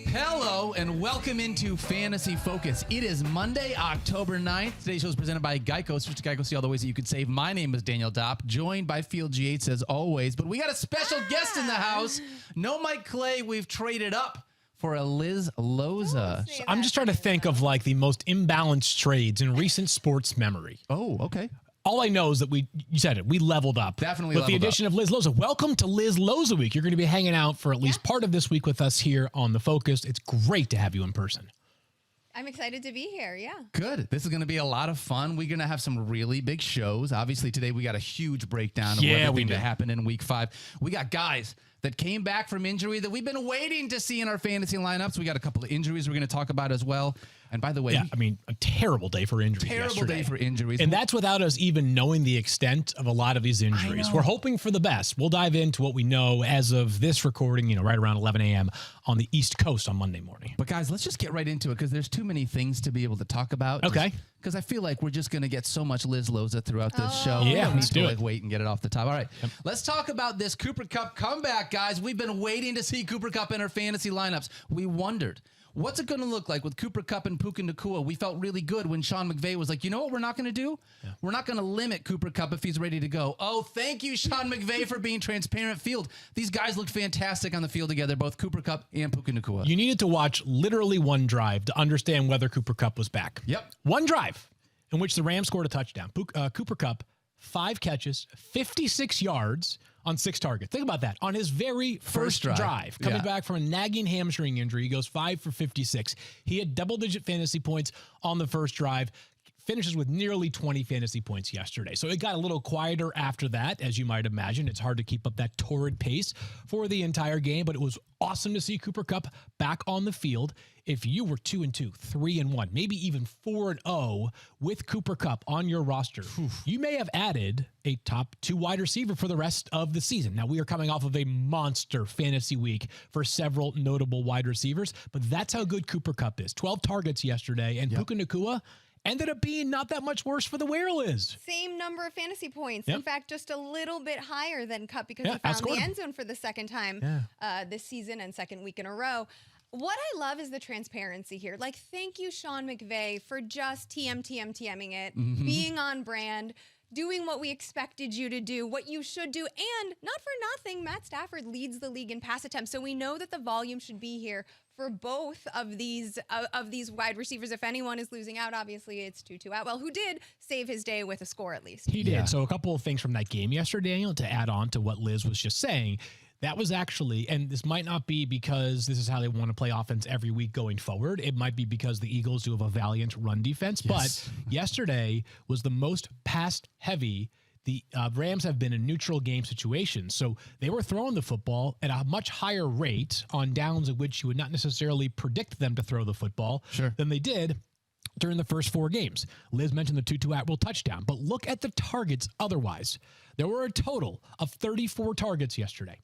Hello and welcome into Fantasy Focus. It is Monday, October 9th. Today's show is presented by Geico. Switch to Geico, see all the ways that you could save. My name is Daniel Dopp, joined by Field Yates as always. But we got a special guest in the house. No Mike Clay. We've traded up for a Liz Loza. So I'm just trying to think of like the most imbalanced trades in recent sports memory. Oh, okay. All I know is that you said it, we leveled up. Definitely with leveled the addition up. of Liz Loza. Welcome to Liz Loza Week. You're going to be hanging out for at least part of this week with us here on The Focus. It's great to have you in person. I'm excited to be here, yeah. Good. This is going to be a lot of fun. We're going to have some really big shows. Obviously, today we got a huge breakdown of everything that happened in Week 5. We got guys that came back from injury that we've been waiting to see in our fantasy lineups. We got a couple of injuries we're going to talk about as well. And by the way, a terrible day for injuries. Terrible day for injuries. And that's without us even knowing the extent of a lot of these injuries. We're hoping for the best. We'll dive into what we know as of this recording, right around 11 a.m. on the East Coast on Monday morning. But guys, let's just get right into it because there's too many things to be able to talk about. Okay. Because I feel like we're just going to get so much Liz Loza throughout this show. Yeah, we don't let's need do to it. wait and get it off the top. All right. Let's talk about this Cooper Kupp comeback, guys. We've been waiting to see Cooper Kupp in our fantasy lineups. We wondered, what's it going to look like with Cooper Kupp and Puka Nacua? We felt really good when Sean McVay was like, you know what we're not going to do? Yeah. We're not going to limit Cooper Kupp if he's ready to go. Oh, thank you, Sean McVay, for being transparent field. These guys looked fantastic on the field together, both Cooper Kupp and Puka Nacua. You needed to watch literally one drive to understand whether Cooper Kupp was back. Yep. One drive in which the Rams scored a touchdown. Cooper Kupp, 5 catches, 56 yards on 6 targets. Think about that. On his very first drive, coming back from a nagging hamstring injury, he goes 5 for 56. He had double-digit fantasy points on the first drive, finishes with nearly 20 fantasy points yesterday. So it got a little quieter after that, as you might imagine. It's hard to keep up that torrid pace for the entire game, but it was awesome to see Cooper Kupp back on the field. If you were 2-2, 3-1, maybe even 4-0 with Cooper Kupp on your roster, you may have added a top 2 wide receiver for the rest of the season. Now, we are coming off of a monster fantasy week for several notable wide receivers, but that's how good Cooper Kupp is. 12 targets yesterday, and Puka Nacua ended up being not that much worse for the Werewolves. Same number of fantasy points. In fact, just a little bit higher than Kupp because he found the end zone for the second time this season and second week in a row. What I love is the transparency here. Like, thank you, Sean McVay, for just TMing it, being on brand, doing what we expected you to do, what you should do. And not for nothing, Matt Stafford leads the league in pass attempts. So we know that the volume should be here for both of these wide receivers. If anyone is losing out, obviously it's Tutu Atwell, who did save his day with a score at least. He did. So a couple of things from that game yesterday, Daniel, to add on to what Liz was just saying. That was actually, and this might not be because this is how they want to play offense every week going forward. It might be because the Eagles do have a valiant run defense. Yes. But yesterday was the most pass heavy the Rams have been in neutral game situations. So they were throwing the football at a much higher rate on downs at which you would not necessarily predict them to throw the football than they did during the first 4 games. Liz mentioned the Tutu Atwell touchdown, but look at the targets otherwise. There were a total of 34 targets yesterday.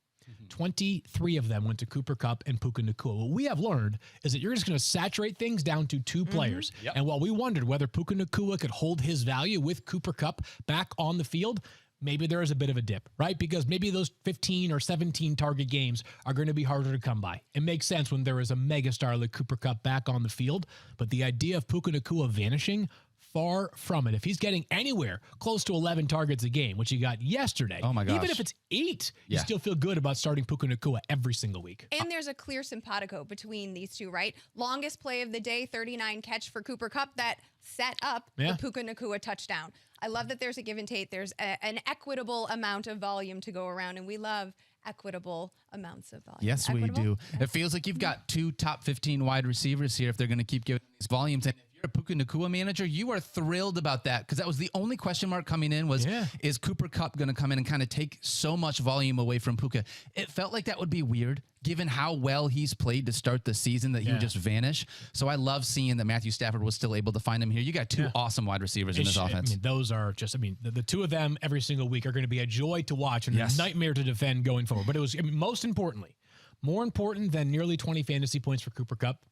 23 of them went to Cooper Kupp and Puka Nacua. What we have learned is that you're just going to saturate things down to 2 players. And while we wondered whether Puka Nacua could hold his value with Cooper Kupp back on the field, maybe there is a bit of a dip, right? Because maybe those 15 or 17 target games are going to be harder to come by. It makes sense when there is a megastar like Cooper Kupp back on the field, but the idea of Puka Nacua vanishing, far from it. If he's getting anywhere close to 11 targets a game, which he got yesterday, oh my gosh, even if it's 8, you still feel good about starting Puka Nacua every single week. And there's a clear simpatico between these two, right? Longest play of the day, 39 catch for Cooper Kupp that set up the Puka Nacua touchdown. I love that there's a give and take. There's an equitable amount of volume to go around, and we love equitable amounts of volume. Yes, we do. It feels like you've got 2 top 15 wide receivers here if they're going to keep giving these volumes. And if you're a Puka Nacua manager, you are thrilled about that because that was the only question mark coming in was, is Cooper Kupp going to come in and kind of take so much volume away from Puka? It felt like that would be weird given how well he's played to start the season that he would just vanish. So I love seeing that Matthew Stafford was still able to find him here. You got 2 awesome wide receivers in this offense. I mean, those are just, the 2 of them every single week are going to be a joy to watch and a nightmare to defend going forward. But it was, most importantly, more important than nearly 20 fantasy points for Cooper Kupp,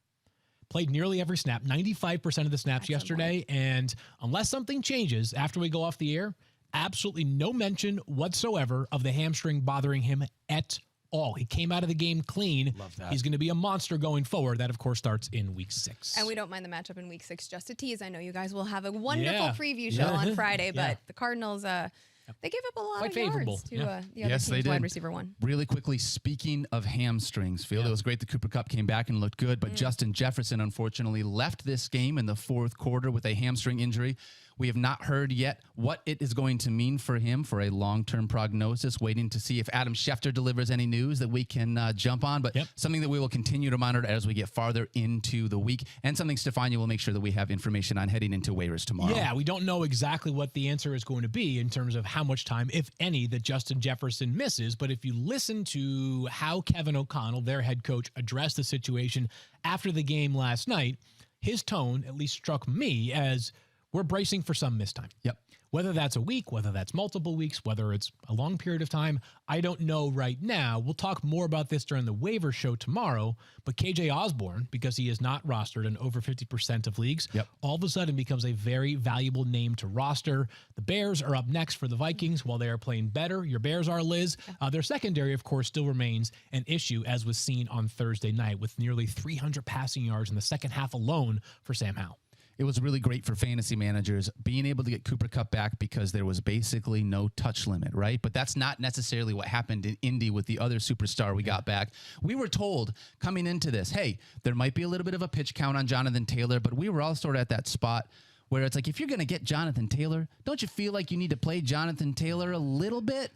played nearly every snap, 95% of the snaps yesterday. And unless something changes after we go off the air, absolutely no mention whatsoever of the hamstring bothering him at all. He came out of the game clean. Love that. He's going to be a monster going forward. That, of course, starts in week 6. And we don't mind the matchup in week 6. Just a tease. I know you guys will have a wonderful preview show on Friday, but the Cardinals, they gave up a lot of yards to the other team's wide receiver one. Really quickly, speaking of hamstrings, Field, it was great that Cooper Kupp came back and looked good, but Justin Jefferson, unfortunately, left this game in the fourth quarter with a hamstring injury. We have not heard yet what it is going to mean for him for a long-term prognosis, waiting to see if Adam Schefter delivers any news that we can jump on, but something that we will continue to monitor as we get farther into the week, and something Stefania will make sure that we have information on heading into waivers tomorrow. Yeah, we don't know exactly what the answer is going to be in terms of how much time, if any, that Justin Jefferson misses, but if you listen to how Kevin O'Connell, their head coach, addressed the situation after the game last night, his tone at least struck me as we're bracing for some missed time. Yep. Whether that's a week, whether that's multiple weeks, whether it's a long period of time, I don't know right now. We'll talk more about this during the waiver show tomorrow, but KJ Osborne, because he is not rostered in over 50% of leagues, all of a sudden becomes a very valuable name to roster. The Bears are up next for the Vikings while they are playing better. Your Bears are, Liz. Their secondary, of course, still remains an issue, as was seen on Thursday night, with nearly 300 passing yards in the second half alone for Sam Howell. It was really great for fantasy managers being able to get Cooper Kupp back because there was basically no touch limit, right? But that's not necessarily what happened in Indy with the other superstar we got back. We were told coming into this, hey, there might be a little bit of a pitch count on Jonathan Taylor, but we were all sort of at that spot where it's like, if you're going to get Jonathan Taylor, don't you feel like you need to play Jonathan Taylor a little bit?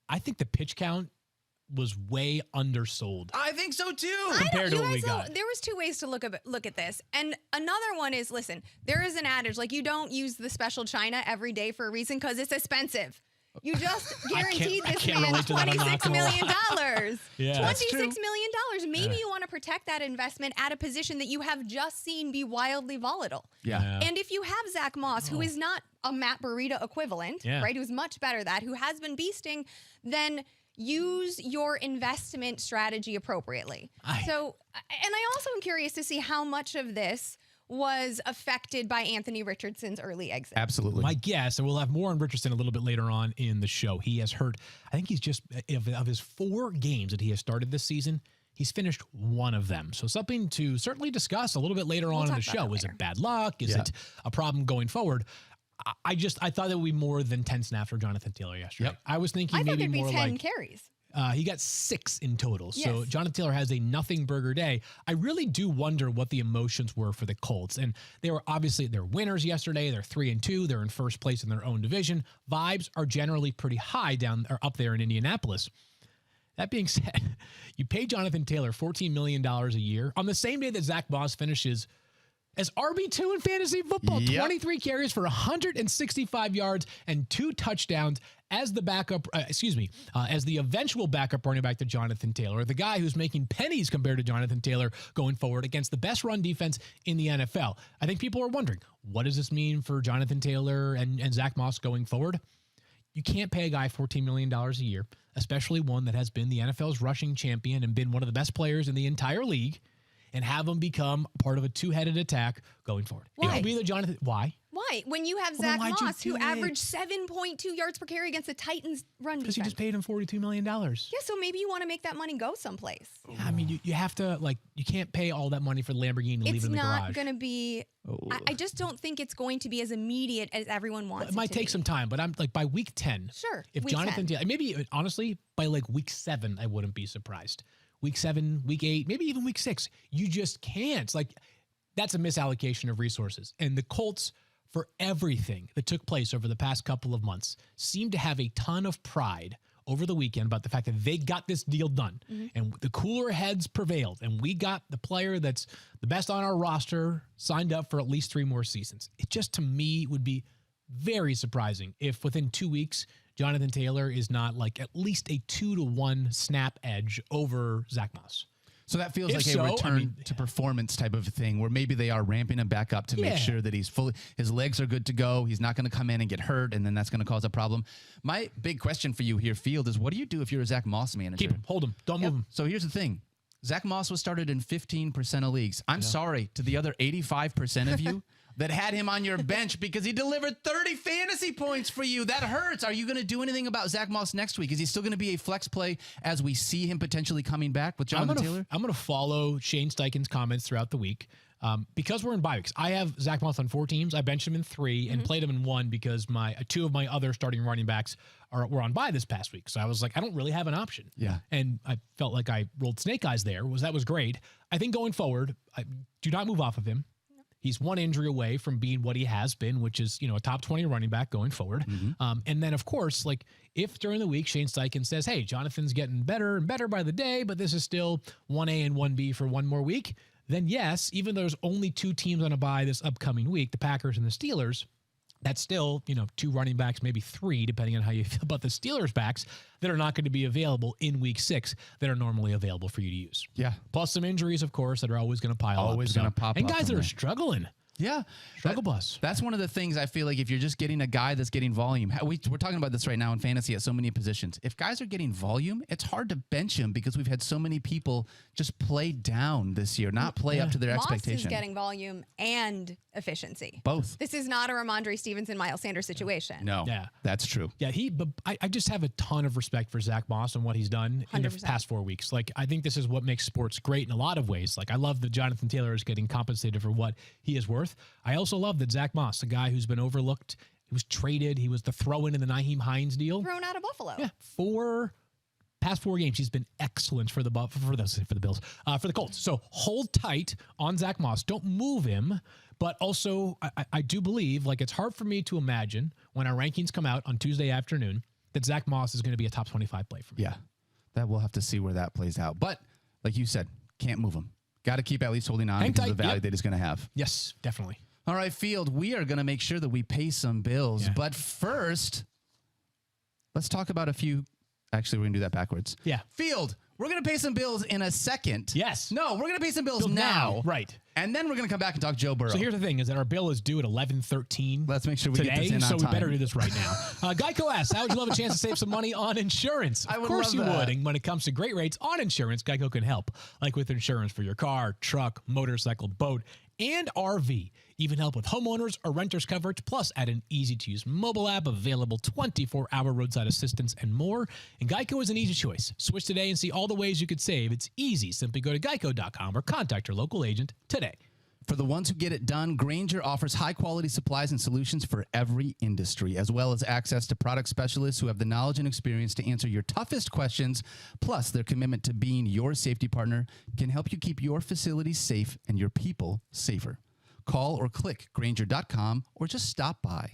I think the pitch count was way undersold. I think so too. Compared to what we got. There was 2 ways to look at this. And another one is, listen, there is an adage, like, you don't use the special china every day for a reason because it's expensive. You just guaranteed this man $26 million. $26 million. Maybe you want to protect that investment at a position that you have just seen be wildly volatile. And if you have Zack Moss, who is not a Matt Breida equivalent, right, who's much better at that, who has been beasting, then use your investment strategy appropriately. And I also am curious to see how much of this was affected by Anthony Richardson's early exit. Absolutely. My guess, and we'll have more on Richardson a little bit later on in the show, he has hurt, I think he's just, of his 4 games that he has started this season, he's finished 1 of them. So something to certainly discuss a little bit later on in the show. Is it bad luck? Is it a problem going forward? I thought it would be more than 10 snaps for Jonathan Taylor yesterday. I was thinking maybe more like 10 carries. He got 6 in total. So Jonathan Taylor has a nothing burger day. I really do wonder what the emotions were for the Colts. And they were obviously, they're winners yesterday. They're 3-2. They're in first place in their own division. Vibes are generally pretty high down or up there in Indianapolis. That being said, you pay Jonathan Taylor $14 million a year on the same day that Zack Moss finishes as RB2 in fantasy football, 23 carries for 165 yards and 2 touchdowns as the backup, as the eventual backup running back to Jonathan Taylor, the guy who's making pennies compared to Jonathan Taylor going forward against the best run defense in the NFL. I think people are wondering, what does this mean for Jonathan Taylor and Zack Moss going forward? You can't pay a guy $14 million a year, especially one that has been the NFL's rushing champion and been one of the best players in the entire league, and have him become part of a 2-headed attack going forward. Why? It'll be the Jonathan. Why? Why? When you have Zack Moss, who averaged 7.2 yards per carry against the Titans' run defense. Because you just paid him $42 million. Yeah, so maybe you want to make that money go someplace. Yeah, I mean, you have to, you can't pay all that money for the Lamborghini and leave it in the garage. It's not going to be, I just don't think it's going to be as immediate as everyone wants it might take some time, but I'm by week 10. Sure, if Jonathan, maybe honestly, by week 7, I wouldn't be surprised. Week 7, week 8, maybe even week 6. You just can't. That's a misallocation of resources. And the Colts, for everything that took place over the past couple of months, seem to have a ton of pride over the weekend about the fact that they got this deal done. And the cooler heads prevailed. And we got the player that's the best on our roster signed up for at least 3 more seasons. It just, to me, would be very surprising if within 2 weeks, Jonathan Taylor is not at least a 2-to-1 snap edge over Zack Moss. So that feels like a return to performance type of thing where maybe they are ramping him back up to make sure that his legs are good to go. He's not going to come in and get hurt, and then that's going to cause a problem. My big question for you here, Field, is what do you do if you're a Zack Moss manager? Keep him. Hold him. Don't move him. So here's the thing. Zack Moss was started in 15% of leagues. I'm sorry to the other 85% of you. that had him on your bench because he delivered 30 fantasy points for you. That hurts. Are you going to do anything about Zack Moss next week? Is he still going to be a flex play as we see him potentially coming back with Jonathan Taylor? I'm going to follow Shane Steichen's comments throughout the week. Because we're in bye weeks. I have Zack Moss on 4 teams. I benched him in 3 and played him in 1 because 2 of my other starting running backs were on bye this past week. So I was like, I don't really have an option. Yeah. And I felt like I rolled snake eyes there. That was great. I think going forward, do not move off of him. He's 1 injury away from being what he has been, which is, a top 20 running back going forward. And then, of course, if during the week Shane Steichen says, hey, Jonathan's getting better and better by the day, but this is still 1A and 1B for 1 more week, then yes, even though there's only 2 teams on a bye this upcoming week, the Packers and the Steelers, that's still, 2 running backs, maybe 3, depending on how you feel about the Steelers backs that are not going to be available in week 6 that are normally available for you to use. Yeah. Plus some injuries, of course, that are always going to pile up. Always going to pop up. And guys that are struggling. Yeah. Struggle bus. That's one of the things I feel like if you're just getting a guy that's getting volume, we're talking about this right now in fantasy at so many positions. If guys are getting volume, it's hard to bench him because we've had so many people just play down this year, not play up to their expectation. Moss is getting volume and efficiency. Both. This is not a Ramondre Stevenson, Miles Sanders situation. No. Yeah. That's true. Yeah, but I just have a ton of respect for Zack Moss and what he's done 100%. In the past 4 weeks. I think this is what makes sports great in a lot of ways. I love that Jonathan Taylor is getting compensated for what he is worth. I also love that Zack Moss, a guy who's been overlooked, he was traded, he was the throw-in the Nyheim Hines deal. Thrown out of Buffalo. Yeah, past 4 games, he's been excellent for the Bills, for the Colts. So hold tight on Zack Moss. Don't move him. But also, I do believe, it's hard for me to imagine when our rankings come out on Tuesday afternoon that Zack Moss is going to be a top 25 play for me. Yeah, that we'll have to see where that plays out. But like you said, can't move him. Got to keep at least holding on because of the value that he's going to have. Yes, definitely. All right, Field, we are going to make sure that we pay some bills. Yeah. But first, let's talk about a few. Actually, we're going to do that backwards. Yeah. Field, we're going to pay some bills in a second. Yes. No, we're going to pay some bills now. Right. And then we're going to come back and talk Joe Burrow. So here's the thing is that our bill is due at 11:13. Let's make sure we today, get this in on time. So we better do this right now. Geico asks, how would you love a chance to save some money on insurance? Of course you would. And when it comes to great rates on insurance, Geico can help. Like with insurance for your car, truck, motorcycle, boat, and RV. Even help with homeowners or renters coverage, plus add an easy-to-use mobile app, available 24-hour roadside assistance, and more. And Geico is an easy choice. Switch today and see all the ways you could save. It's easy. Simply go to geico.com or contact your local agent today. For the ones who get it done, Grainger offers high-quality supplies and solutions for every industry, as well as access to product specialists who have the knowledge and experience to answer your toughest questions. Plus, their commitment to being your safety partner can help you keep your facilities safe and your people safer. Call or click Grainger.com or just stop by.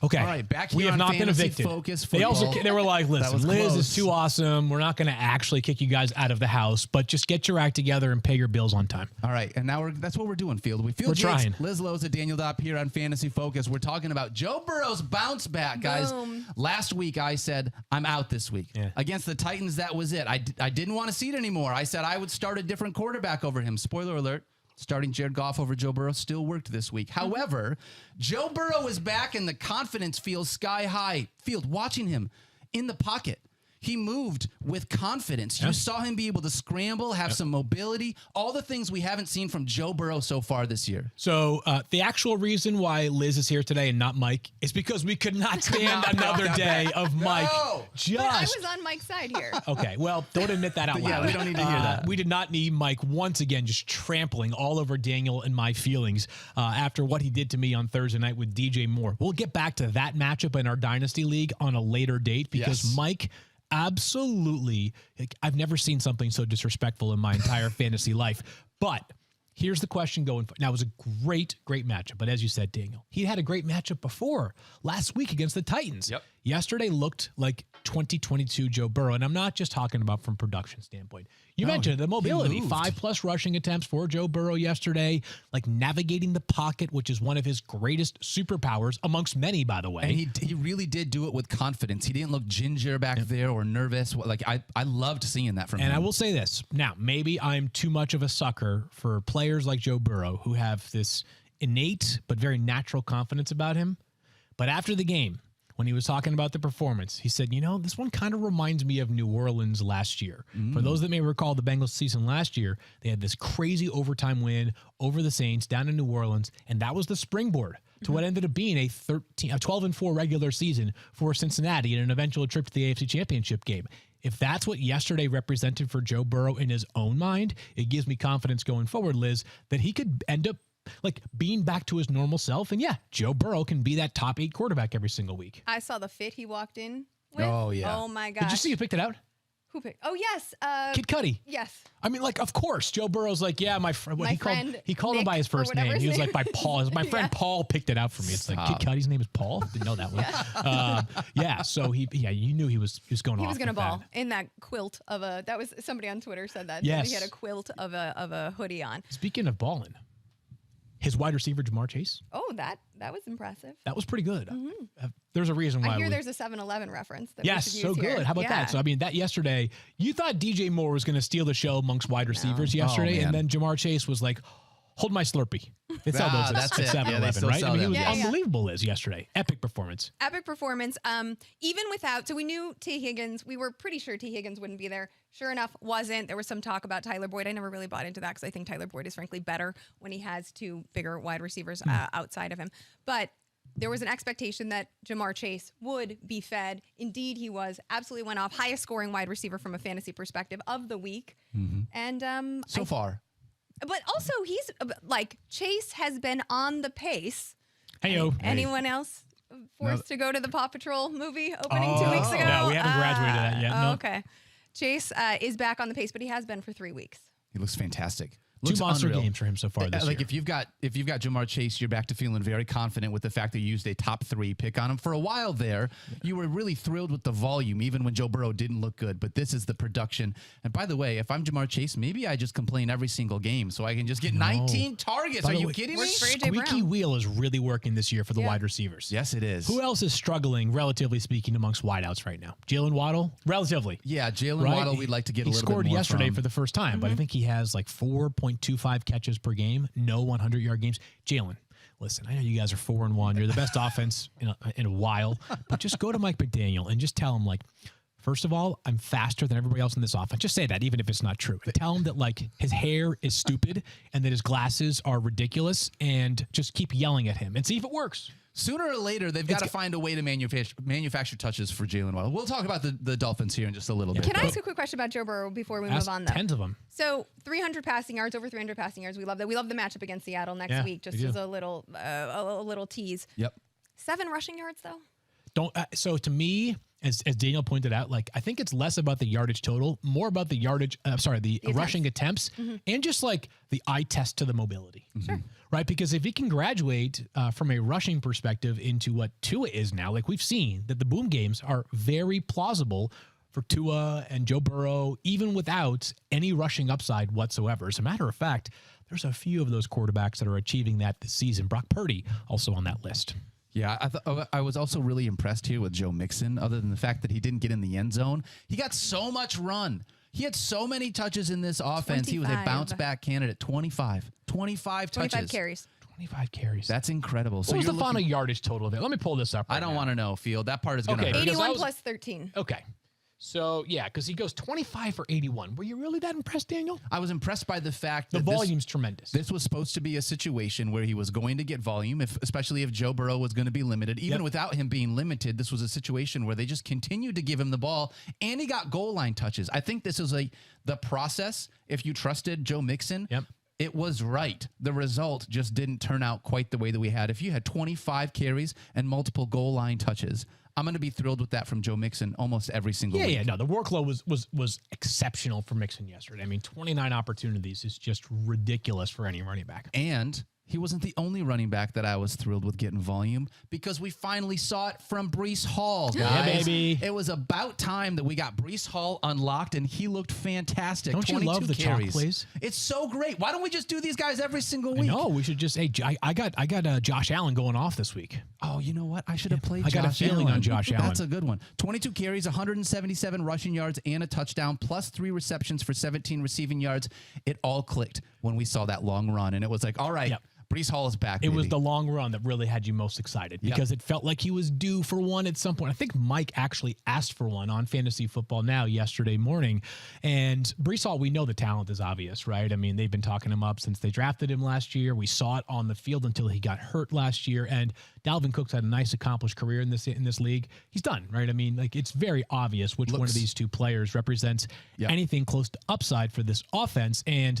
Okay. All right, back here we have on not been evicted. Focus they football. were like, listen, Liz close. is too awesome. We're not going to actually kick you guys out of the house, but just get your act together and pay your bills on time. All right, and now that's what we're doing, Field. We're trying. Liz Loza, Daniel Dopp here on Fantasy Focus. We're talking about Joe Burrow's bounce back, guys. Boom. Last week I said I'm out this week. Yeah. Against the Titans, that was it. I didn't want to see it anymore. I said I would start a different quarterback over him. Spoiler alert. Starting Jared Goff over Joe Burrow still worked this week. However, Joe Burrow is back and the confidence feels sky high. Field, watching him in the pocket, he moved with confidence. You saw him be able to scramble, have some mobility, all the things we haven't seen from Joe Burrow so far this year. So the actual reason why Liz is here today and not Mike is because we could not stand another day of Mike. But I was on Mike's side here. Okay, well, don't admit that out loud. Yeah, we don't need to hear that. We did not need Mike once again just trampling all over Daniel and my feelings after what he did to me on Thursday night with DJ Moore. We'll get back to that matchup in our Dynasty League on a later date because Mike absolutely, I've never seen something so disrespectful in my entire fantasy life. But here's the question going forward. Now, it was a great matchup. But as you said, Daniel, he had a great matchup before last week against the Titans. Yep. Yesterday looked like 2022 Joe Burrow. And I'm not just talking about from production standpoint. You mentioned the mobility, 5+ rushing attempts for Joe Burrow yesterday, like navigating the pocket, which is one of his greatest superpowers amongst many, by the way. And he really did do it with confidence. He didn't look ginger back there or nervous. Like I loved seeing that from him. And I will say this. Now, maybe I'm too much of a sucker for players like Joe Burrow who have this innate but very natural confidence about him. But after the game, when he was talking about the performance. He said, this one kind of reminds me of New Orleans last year. For those that may recall the Bengals season last year, they had this crazy overtime win over the Saints down in New Orleans, and that was the springboard to what ended up being a 12-4 regular season for Cincinnati and an eventual trip to the AFC Championship game. If that's what yesterday represented for Joe Burrow in his own mind, it gives me confidence going forward, Liz, that he could end up being back to his normal self. And yeah, Joe Burrow can be that top 8 quarterback every single week. I saw the fit he walked in with. Oh, yeah. Oh, my gosh. Did you see who picked it out? Who picked? Oh, yes. Kid Cudi. Yes. I mean, of course, Joe Burrow's like, yeah, my friend. He called him Nick by his first name. He was like, by Paul. My friend Paul picked it out for me. It's like, Kid Cudi's name is Paul? Didn't know that one. So you knew he was going off. He was going to ball that. in that quilt that was somebody on Twitter said that. Yes. He had a quilt of a hoodie on. Speaking of balling, his wide receiver, Jamaar Chase. Oh, that was impressive. That was pretty good. There's a reason why. I hear there's a 7-Eleven reference. Yes, so good. Here. How about that? So, I mean, that yesterday, you thought DJ Moore was going to steal the show amongst wide receivers yesterday, and then Jamaar Chase was like, hold my Slurpee. It sells those at 7-Eleven, right? I mean, he was unbelievable yesterday. Epic performance. Epic performance. Even without, so we knew T. Higgins, we were pretty sure T. Higgins wouldn't be there. Sure enough, wasn't. There was some talk about Tyler Boyd. I never really bought into that because I think Tyler Boyd is frankly better when he has 2 bigger wide receivers outside of him. But there was an expectation that Jamaar Chase would be fed. Indeed, he was. Absolutely went off. Highest scoring wide receiver from a fantasy perspective of the week. And so far. But also, he's Chase has been on the pace. Hey-o. Anyone else forced to go to the Paw Patrol movie opening 2 weeks ago? No, we haven't graduated that yet. No. Okay. Chase is back on the pace, but he has been for 3 weeks. He looks fantastic. 2 monster games for him so far this year. If you've got Jamaar Chase, you're back to feeling very confident with the fact that you used a top 3 pick on him. For a while there, you were really thrilled with the volume, even when Joe Burrow didn't look good. But this is the production. And by the way, if I'm Jamaar Chase, maybe I just complain every single game so I can just get 19 targets. Are you kidding me? Squeaky wheel is really working this year for the wide receivers. Yes, it is. Who else is struggling, relatively speaking, amongst wideouts right now? Jalen Waddle? Relatively. Yeah, Jalen Waddle we'd like to get a little bit more He scored yesterday from. for the first time, but I think he has 4.25 catches per game, no 100-yard games. Jalen, listen, I know you guys are 4-1. You're the best offense in a while, but just go to Mike McDaniel and just tell him, first of all, I'm faster than everybody else in this offense. Just say that, even if it's not true. And tell him that, his hair is stupid and that his glasses are ridiculous, and just keep yelling at him and see if it works. Sooner or later, they've got to find a way to manufacture touches for Jalen Waddle. We'll talk about the Dolphins here in just a little bit. Can I ask a quick question about Joe Burrow before we move on, though? 10 of them. So 300 passing yards, over 300 passing yards. We love that. We love the matchup against Seattle next week, just as a little tease. Yep. 7 rushing yards, though? So to me, as Daniel pointed out, I think it's less about the yardage total, more about the yardage, the rushing attempts, and just the eye test to the mobility. Sure. Right? Because if he can graduate from a rushing perspective into what Tua is now, we've seen that the boom games are very plausible for Tua and Joe Burrow, even without any rushing upside whatsoever. As a matter of fact, there's a few of those quarterbacks that are achieving that this season. Brock Purdy also on that list. Yeah, I was also really impressed here with Joe Mixon, other than the fact that he didn't get in the end zone. He got so much run. He had so many touches in this offense. 25. He was a bounce-back candidate. 25 touches. 25 carries. 25 carries. That's incredible. What was the final yardage total of it? Let me pull this up I don't want to know, Field. That part is going to hurt. 81 plus 13. Okay. So, yeah, because he goes 25 for 81. Were you really that impressed, Daniel? I was impressed by the fact that the volume's tremendous. This was supposed to be a situation where he was going to get volume, especially if Joe Burrow was going to be limited. Even without him being limited, this was a situation where they just continued to give him the ball, and he got goal line touches. I think this is the process. If you trusted Joe Mixon, it was right. The result just didn't turn out quite the way that we had. If you had 25 carries and multiple goal line touches, I'm going to be thrilled with that from Joe Mixon almost every single week. Yeah, no, the workload was exceptional for Mixon yesterday. I mean, 29 opportunities is just ridiculous for any running back. And he wasn't the only running back that I was thrilled with getting volume, because we finally saw it from Breece Hall, guys. Yeah, baby. It was about time that we got Breece Hall unlocked, and he looked fantastic. Don't you love the chalk plays? It's so great. Why don't we just do these guys every single week? No, we should just. Hey, I got Josh Allen going off this week. Oh, you know what? I should have played Josh Allen. I got a feeling on Josh Allen. That's a good one. 22 carries, 177 rushing yards, and a touchdown, plus 3 receptions for 17 receiving yards. It all clicked when we saw that long run, and it was like, all right. Breece Hall is back. It was the long run that really had you most excited because it felt like he was due for one at some point. I think Mike actually asked for one on Fantasy Football Now yesterday morning. And Breece Hall, we know the talent is obvious, right? I mean, they've been talking him up since they drafted him last year. We saw it on the field until he got hurt last year. And Dalvin Cook's had a nice accomplished career in this league. He's done, right? I mean, like, it's very obvious which one of these two players represents anything close to upside for this offense. And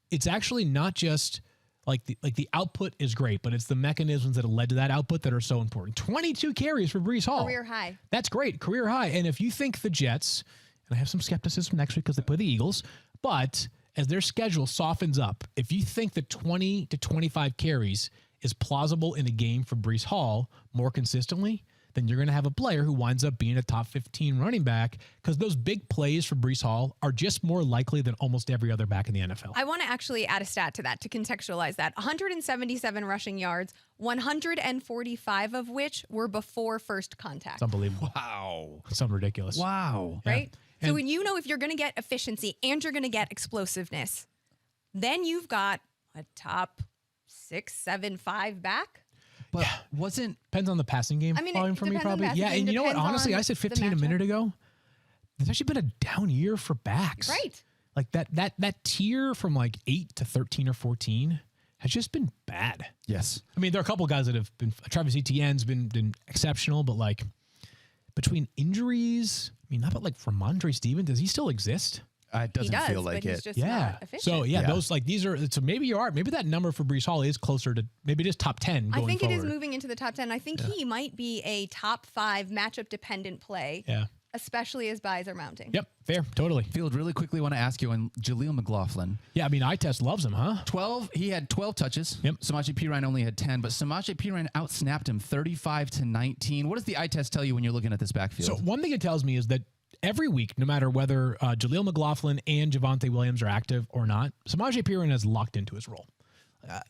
it's actually not just like the output is great, but it's the mechanisms that have led to that output that are so important. 22 carries for Breece Hall. Career high. That's great. Career high. And if you think the Jets, and I have some skepticism next week because they play the Eagles, but as their schedule softens up, if you think that 20 to 25 carries is plausible in a game for Breece Hall more consistently, then you're going to have a player who winds up being a top 15 running back because those big plays for Breece Hall are just more likely than almost every other back in the NFL. I want to actually add a stat to that to contextualize that. 177 rushing yards, 145 of which were before first contact. It's unbelievable. Wow. It's something ridiculous. Wow. Right? Yeah. So when you know if you're going to get efficiency and you're going to get explosiveness, then you've got a top 6, 7, 5 back. But depends on the passing game volume for me, probably. Yeah, and you know what? Honestly, I said 15 a minute ago. There's actually been a down year for backs. Right. Like that tier from like 8 to 13 or 14 has just been bad. Yes. I mean, there are a couple guys that have been. Travis Etienne's been exceptional, but like between injuries, I mean, not but like Ramondre Stevenson, does he still exist? It doesn't feel like but it. He's just not efficient. So those like these are. So maybe maybe that number for Breece Hall is closer to maybe it is top 10. I think forward. it is moving into the top 10. I think he might be a top 5 matchup dependent play. Yeah. Especially as buys are mounting. Yep, fair, totally. Field, really quickly want to ask you on Jaleel McLaughlin. Yeah, I mean, eye test loves him, huh? He had 12 touches. Yep. Samaje Perine only had 10, but Samaje Perine outsnapped him 35-19. What does the eye test tell you when you're looking at this backfield? So one thing it tells me is that every week, no matter whether Jaleel McLaughlin and Javonte Williams are active or not, Samaje Perine has locked into his role.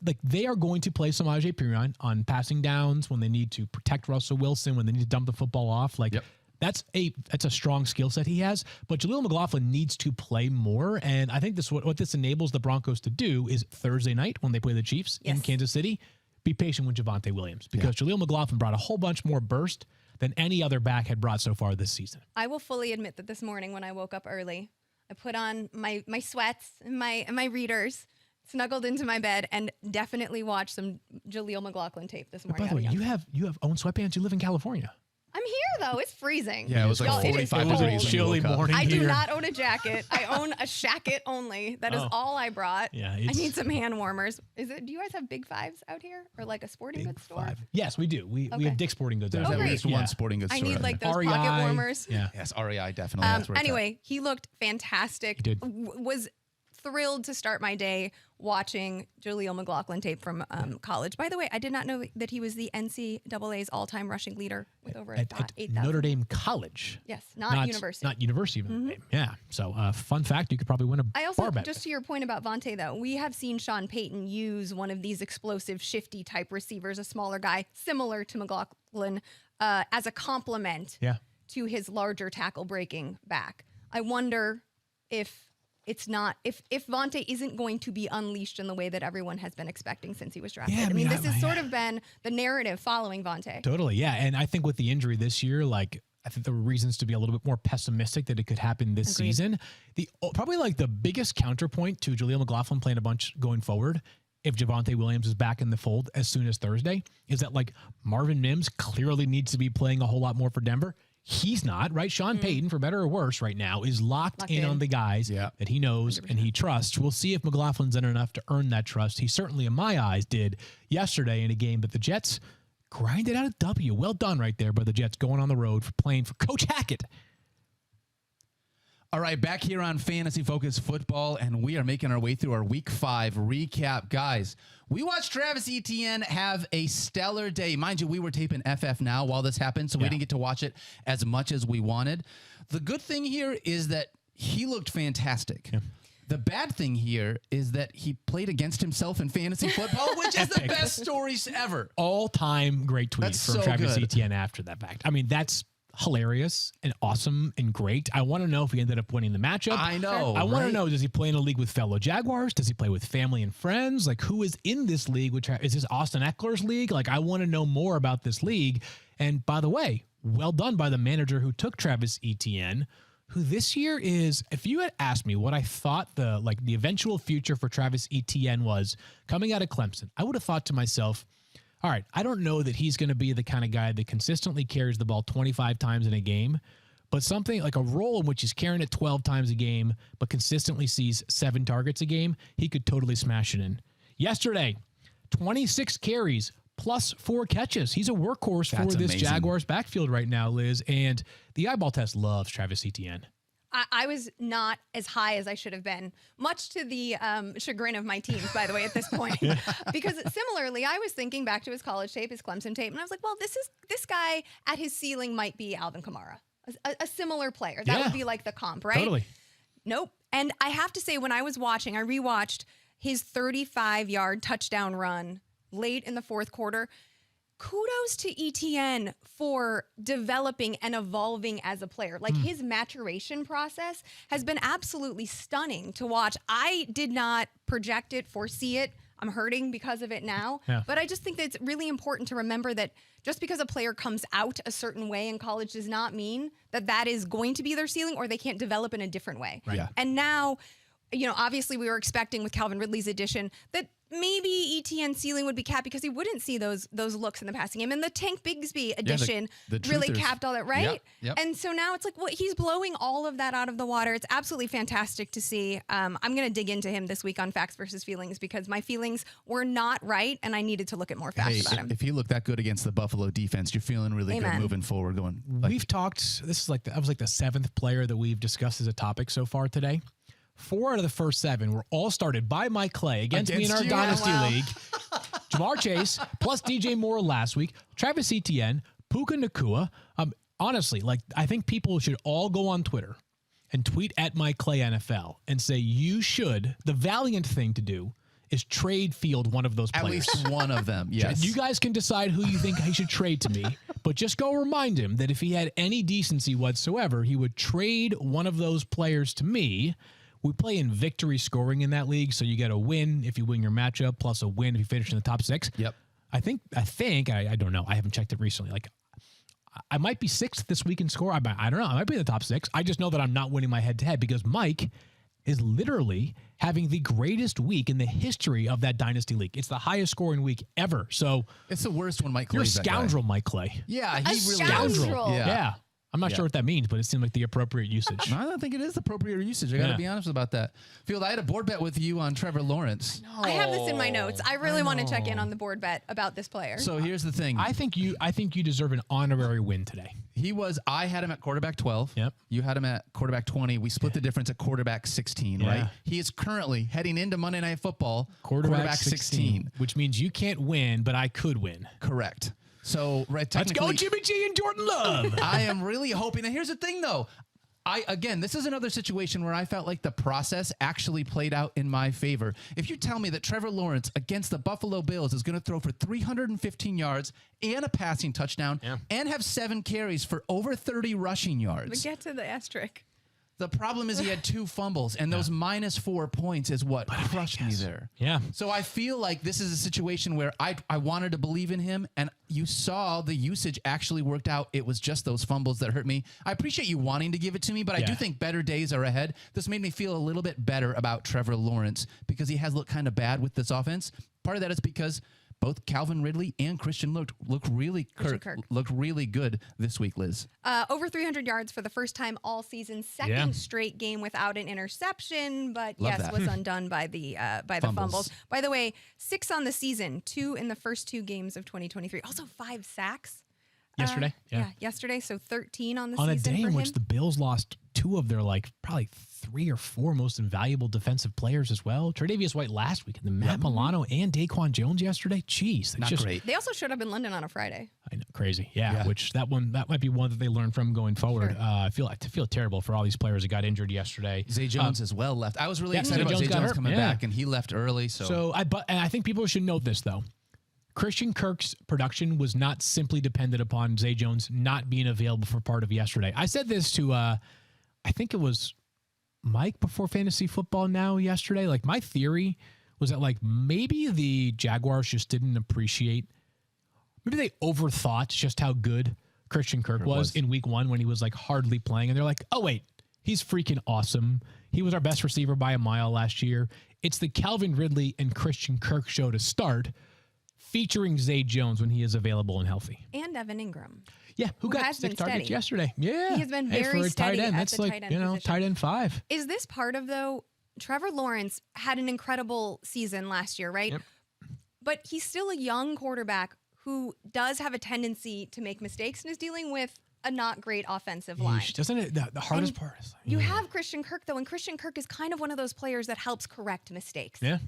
Like they are going to play Samaje Perine on passing downs when they need to protect Russell Wilson, when they need to dump the football off. Like that's a strong skill set he has. But Jaleel McLaughlin needs to play more, and I think what this enables the Broncos to do is Thursday night when they play the Chiefs in Kansas City, be patient with Javonte Williams because Jaleel McLaughlin brought a whole bunch more burst than any other back had brought so far this season. I will fully admit that this morning when I woke up early, I put on my sweats and my readers, snuggled into my bed, and definitely watched some Jaleel McLaughlin tape this morning. By the way, you have own sweatpants. You live in California. I'm here though. It's freezing. Yeah, it was like 45 degrees. It was a chilly morning. I do not own a jacket. I own a shacket only. That is all I brought. Yeah, I need some hand warmers. Do you guys have Big Fives out here or like a sporting goods store? Yes, we do. We have Dick's Sporting Goods. There's out at there. least one sporting goods I store. need like those REI, pocket warmers. Yeah. Yes, REI definitely. Anyway, he looked fantastic. He did. Was thrilled to start my day watching Jaleel McLaughlin tape from college. By the way, I did not know that he was the NCAA's all-time rushing leader with over 8,000. Notre Dame College. Yes, not university. Not University of Notre Dame. Yeah. So fun fact, you could probably win a bar bet. Just to your point about Vontae, though, we have seen Sean Payton use one of these explosive, shifty type receivers, a smaller guy, similar to McLaughlin, as a complement to his larger tackle breaking back. I wonder if Vontae isn't going to be unleashed in the way that everyone has been expecting since he was drafted. Yeah, I mean, this has sort of been the narrative following Vontae. Totally, yeah. And I think with the injury this year, like I think there were reasons to be a little bit more pessimistic that it could happen this season. Probably like the biggest counterpoint to Jaleel McLaughlin playing a bunch going forward, if Javonte Williams is back in the fold as soon as Thursday, is that like Marvin Mims clearly needs to be playing a whole lot more for Denver. He's not, right? Sean Payton, for better or worse right now, is locked in on the guys that he knows 100%. And he trusts. We'll see if McLaughlin's done enough to earn that trust. He certainly, in my eyes, did yesterday in a game that the Jets grinded out a W. Well done right there by the Jets going on the road for playing for Coach Hackett. All right, back here on Fantasy Focus Football, and we are making our way through our Week 5 recap. Guys, we watched Travis Etienne have a stellar day. Mind you, we were taping FF Now while this happened, so we didn't get to watch it as much as we wanted. The good thing here is that he looked fantastic. Yeah. The bad thing here is that he played against himself in fantasy football, which is the best stories ever. All-time great tweet from Travis Etienne after that fact. I mean, that's hilarious and awesome and great. I want to know if he ended up winning the matchup. I know. I want to know, does he play in a league with fellow Jaguars? Does he play with family and friends? Like, who is in this league? Is this Austin Eckler's league? Like, I want to know more about this league. And by the way, well done by the manager who took Travis Etienne, who this year is, if you had asked me what I thought the eventual future for Travis Etienne was coming out of Clemson, I would have thought to myself, all right, I don't know that he's going to be the kind of guy that consistently carries the ball 25 times in a game, but something like a role in which he's carrying it 12 times a game, but consistently sees 7 targets a game, he could totally smash it in. Yesterday, 26 carries plus 4 catches. He's a workhorse for this amazing Jaguars backfield right now, Liz, and the eyeball test loves Travis Etienne. I was not as high as I should have been, much to the chagrin of my teams, by the way, at this point. Because similarly, I was thinking back to his college tape, his Clemson tape, and I was like, well, this guy at his ceiling might be Alvin Kamara, a similar player. That would be like the comp, right? Totally. Nope. And I have to say, when I was watching, I rewatched his 35-yard touchdown run late in the fourth quarter. Kudos to Etienne for developing and evolving as a player. Like his maturation process has been absolutely stunning to watch. I did not project it, foresee it. I'm hurting because of it now. Yeah. But I just think that it's really important to remember that just because a player comes out a certain way in college does not mean that that is going to be their ceiling or they can't develop in a different way. Right. Yeah. And now, obviously we were expecting with Calvin Ridley's addition that maybe Etienne's ceiling would be capped because he wouldn't see those looks in the passing game. And the Tank Bigsby addition really capped all that, right? Yep. And so now it's like, he's blowing all of that out of the water. It's absolutely fantastic to see. I'm going to dig into him this week on Facts versus Feelings because my feelings were not right and I needed to look at more facts about him. If he looked that good against the Buffalo defense, you're feeling really good moving forward. We've talked, that was like the 7th player that we've discussed as a topic so far today. 4 out of the first 7 were all started by Mike Clay against me in our Dynasty League. Jamaar Chase, plus DJ Moore last week, Travis Etienne, Puka Nacua. Honestly, I think people should all go on Twitter and tweet at Mike Clay NFL and say the valiant thing to do is trade field one of those players. At least one of them, yes. You guys can decide who you think he should trade to me, but just go remind him that if he had any decency whatsoever, he would trade one of those players to me. We play in victory scoring in that league, so you get a win if you win your matchup, plus a win if you finish in the top 6. Yep. I think I don't know. I haven't checked it recently. I might be 6th this week in score. I don't know. I might be in the top 6. I just know that I'm not winning my head-to-head because Mike is literally having the greatest week in the history of that Dynasty League. It's the highest scoring week ever. So it's the worst when Mike Clay. You're a scoundrel, Mike Clay. Yeah, he really scoundrel. is. Yeah. I'm not sure what that means, but it seemed like the appropriate usage. I don't think it is appropriate usage. I got to be honest about that. Field, I had a board bet with you on Trevor Lawrence. I have this in my notes. I really want to check in on the board bet about this player. So here's the thing. I think you deserve an honorary win today. I had him at quarterback 12. Yep. You had him at quarterback 20. We split the difference at quarterback 16, right? He is currently heading into Monday Night Football quarterback 16. Which means you can't win, but I could win. Correct. So, let's go Jimmy G and Jordan Love. I am really hoping. And here's the thing, though. This is another situation where I felt like the process actually played out in my favor. If you tell me that Trevor Lawrence against the Buffalo Bills is going to throw for 315 yards and a passing touchdown and have 7 carries for over 30 rushing yards. But get to the asterisk. The problem is he had 2 fumbles, and those -4 points is what crushed me there. Yeah. So I feel like this is a situation where I wanted to believe in him, and you saw the usage actually worked out. It was just those fumbles that hurt me. I appreciate you wanting to give it to me, but I do think better days are ahead. This made me feel a little bit better about Trevor Lawrence because he has looked kind of bad with this offense. Part of that is because both Calvin Ridley and Christian looked really good this week, Liz. Over 300 yards for the first time all season, second straight game without an interception, but was undone by the fumbles. By the way, 6 on the season, 2 in the first 2 games of 2023. Also 5 sacks. Yesterday? Yesterday. So 13 on the season. On a day for in him. which the Bills lost 2 of their probably 3 or 4 most invaluable defensive players as well. Tre'Davious White last week, and then Matt Milano and Daquan Jones yesterday. Jeez, not great. They also showed up in London on a Friday. I know, crazy. Yeah. Which that might be one that they learn from going forward. Sure. I feel terrible for all these players that got injured yesterday. Zay Jones as well left. I was really excited about Zay Jones coming back, and he left early. So and I think people should note this though. Christian Kirk's production was not simply dependent upon Zay Jones not being available for part of yesterday. I said this to, I think it was Mike before Fantasy Football Now yesterday. Like, my theory was that, like, maybe the Jaguars just didn't appreciate, maybe they overthought just how good Christian Kirk was in week 1 when he was, like, hardly playing. And they're like, oh, wait, he's freaking awesome. He was our best receiver by a mile last year. It's the Calvin Ridley and Christian Kirk show to start, featuring Zay Jones when he is available and healthy. And Evan Ingram. Yeah, who got 6 targets yesterday. Yeah. He has been very for a steady tight end. at That's the like, tight end position. tight end 5. Is this part of, though, Trevor Lawrence had an incredible season last year, right? Yep. But he's still a young quarterback who does have a tendency to make mistakes and is dealing with a not great offensive line. Doesn't it? The hardest part is you have Christian Kirk, though, and Christian Kirk is kind of one of those players that helps correct mistakes. Yeah.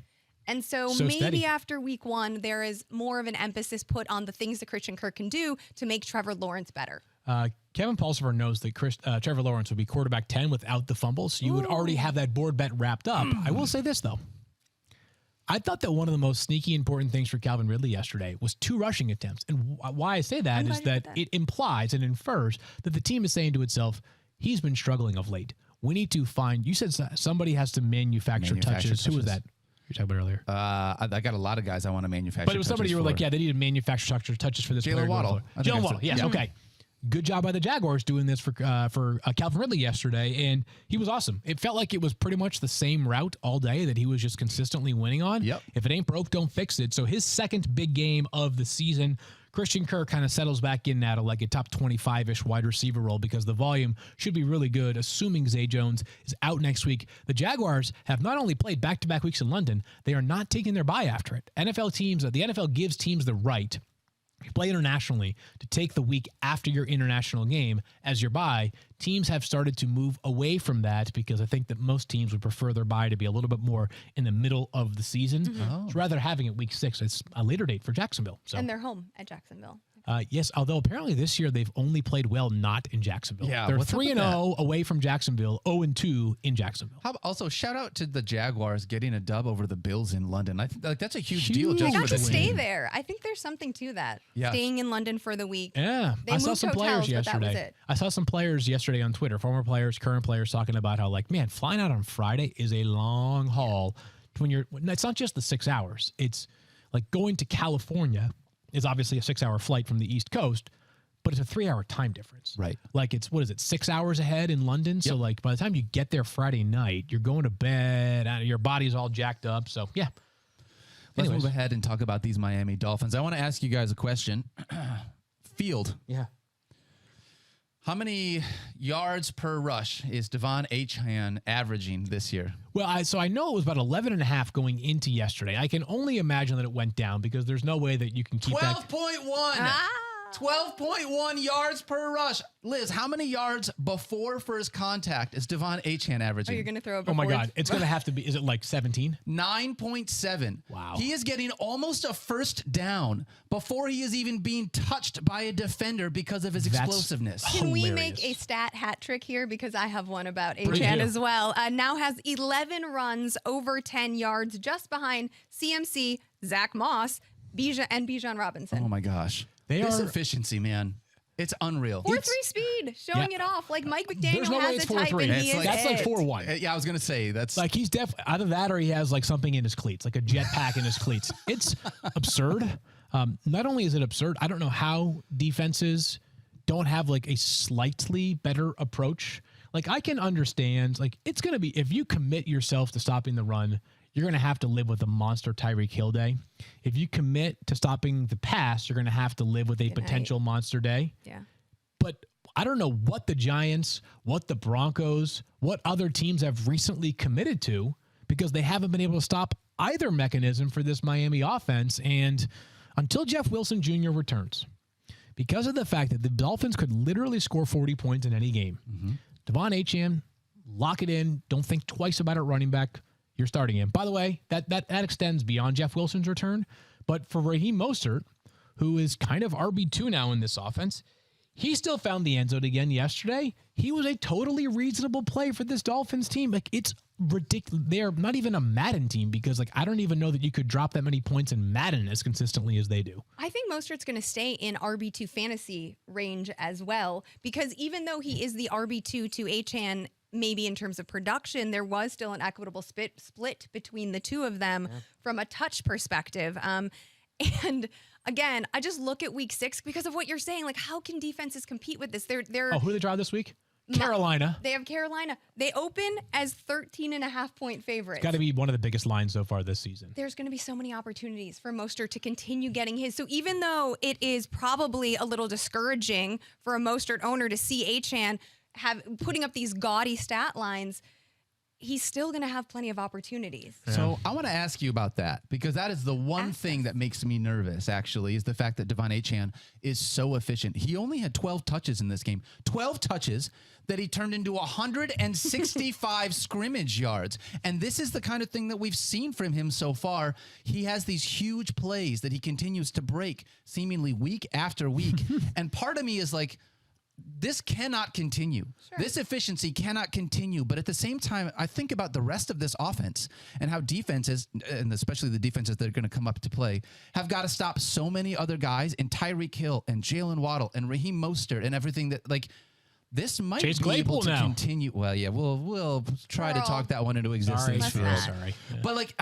And so maybe steady. after week 1, there is more of an emphasis put on the things that Christian Kirk can do to make Trevor Lawrence better. Kevin Pulsifer knows that Trevor Lawrence would be quarterback 10 without the fumbles. You would already have that board bet wrapped up. I will say this, though. I thought that one of the most sneaky important things for Calvin Ridley yesterday was 2 rushing attempts. And why I say that is that it implies and infers that the team is saying to itself, he's been struggling of late. We need to find, you said somebody has to manufacture touches. Who was that? You were talking about earlier. I got a lot of guys I want to manufacture. But it was somebody you were like, yeah, they need to manufacture touches for this player. Jalen Waddle. Jalen Waddle, yes, okay. Good job by the Jaguars doing this for Calvin Ridley yesterday, and he was awesome. It felt like it was pretty much the same route all day that he was just consistently winning on. Yep. If it ain't broke, don't fix it. So his second big game of the season, Christian Kirk kind of settles back in at like a top 25-ish wide receiver role because the volume should be really good, assuming Zay Jones is out next week. The Jaguars have not only played back-to-back weeks in London, they are not taking their bye after it. The NFL gives teams the right, if you play internationally, to take the week after your international game as your bye. Teams have started to move away from that because I think that most teams would prefer their bye to be a little bit more in the middle of the season. So rather having it week 6, it's a later date for Jacksonville. So. And they're home at Jacksonville. Yes, although apparently this year they've only played well not in Jacksonville. Yeah, they're 3-0 away from Jacksonville, 0-2 in Jacksonville. Also, shout out to the Jaguars getting a dub over the Bills in London. I think like that's a huge deal. They Just got for to the stay win. there. I think there's something to that. Yeah. Staying in London for the week. Yeah, They I saw moved some players hotels, but that was yesterday. it. I saw some players yesterday on Twitter, former players, current players, talking about how, like, man, flying out on Friday is a long haul. It's not just the 6 hours. It's like going to California is obviously a 6-hour flight from the East Coast, but it's a 3-hour time difference. Right. Like, it's, 6 hours ahead in London? Yep. So, like, by the time you get there Friday night, you're going to bed, your body's all jacked up. So, yeah. Let's move ahead and talk about these Miami Dolphins. I want to ask you guys a question. Field. Yeah. How many yards per rush is De'Von Achane averaging this year? Well, I know it was about 11.5 going into yesterday. I can only imagine that it went down because there's no way that you can keep 12.1. 12.1 yards per rush. Liz, how many yards before first contact is De'Von Achane averaging? Oh, you're going to throw it Oh, my before God. It's going to have to be, is it like 17? 9.7. Wow. He is getting almost a first down before he is even being touched by a defender because of his explosiveness. Can we Hilarious. make a stat hat trick here? Because I have one about Please Etienne do. as well. Now has 11 runs over 10 yards just behind CMC, Zack Moss, Bijan Robinson. Oh, my gosh. This efficiency, man. It's unreal. 4.3 speed, showing it off. Like Mike McDaniel no way has it's a type 4.3. and he is That's like it. 4.1. Yeah, I was going to say that's Like, he's definitely either that or he has like something in his cleats, like a jetpack in his cleats. It's absurd. Not only is it absurd, I don't know how defenses don't have like a slightly better approach. Like, I can understand, like, it's going to be, if you commit yourself to stopping the run, you're going to have to live with a monster Tyreek Hill day. If you commit to stopping the pass, you're going to have to live with a potential monster day. Yeah. But I don't know what the Giants, what the Broncos, what other teams have recently committed to because they haven't been able to stop either mechanism for this Miami offense. And until Jeff Wilson Jr. returns, because of the fact that the Dolphins could literally score 40 points in any game, De'Von Achane, lock it in. Don't think twice about it running back. You're starting him. By the way, that extends beyond Jeff Wilson's return. But for Raheem Mostert, who is kind of RB2 now in this offense, he still found the end zone again yesterday. He was a totally reasonable play for this Dolphins team. Like, it's ridiculous. They're not even a Madden team because, like, I don't even know that you could drop that many points in Madden as consistently as they do. I think Mostert's going to stay in RB2 fantasy range as well, because even though he is the RB2 to Achane, maybe in terms of production, there was still an equitable split between the two of them from a touch perspective. And again, I just look at week 6 because of what you're saying. Like, how can defenses compete with this? They're who they draw this week? Carolina. They have Carolina. They open as 13.5-point favorites. It's got to be one of the biggest lines so far this season. There's going to be so many opportunities for Mostert to continue getting his. So even though it is probably a little discouraging for a Mostert owner to see Achane putting up these gaudy stat lines, he's still going to have plenty of opportunities. So I want to ask you about that, because that is the one thing that makes me nervous, actually, is the fact that De'Von Achane is so efficient. He only had 12 touches in this game. 12 touches that he turned into 165 scrimmage yards. And this is the kind of thing that we've seen from him so far. He has these huge plays that he continues to break seemingly week after week. And part of me is like, this cannot continue. Sure. This efficiency cannot continue. But at the same time, I think about the rest of this offense and how defenses, and especially the defenses that are going to come up to play, have got to stop so many other guys, and Tyreek Hill and Jalen Waddle and Raheem Mostert and everything that, like, this might Chase be able to now. continue. Well, yeah, we'll try to talk that one into existence. Sorry. Yeah. But, like,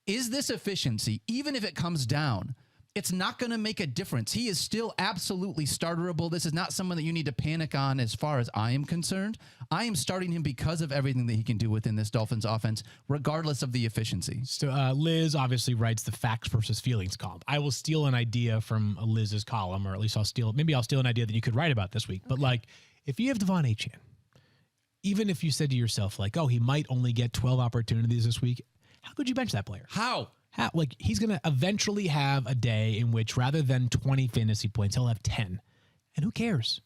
is this efficiency, even if it comes down, it's not going to make a difference. He is still absolutely starterable. This is not someone that you need to panic on as far as I am concerned. I am starting him because of everything that he can do within this Dolphins offense, regardless of the efficiency. So Liz obviously writes the facts versus feelings column. I will steal an idea from Liz's column, or at least I'll steal an idea that you could write about this week. But, like, if you have De'Von Achane, even if you said to yourself, like, oh, he might only get 12 opportunities this week, how could you bench that player? How? Like, he's going to eventually have a day in which rather than 20 fantasy points, he'll have 10. And who cares?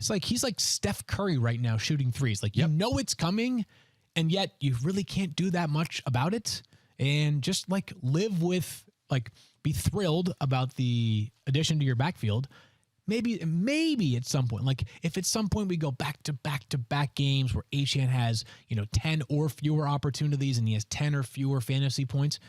It's like he's like Steph Curry right now shooting threes. Like, you know it's coming, and yet you really can't do that much about it. And just, like, live with, like, be thrilled about the addition to your backfield. Maybe at some point, like, if at some point we go back to back games where Achane has, 10 or fewer opportunities and he has 10 or fewer fantasy points,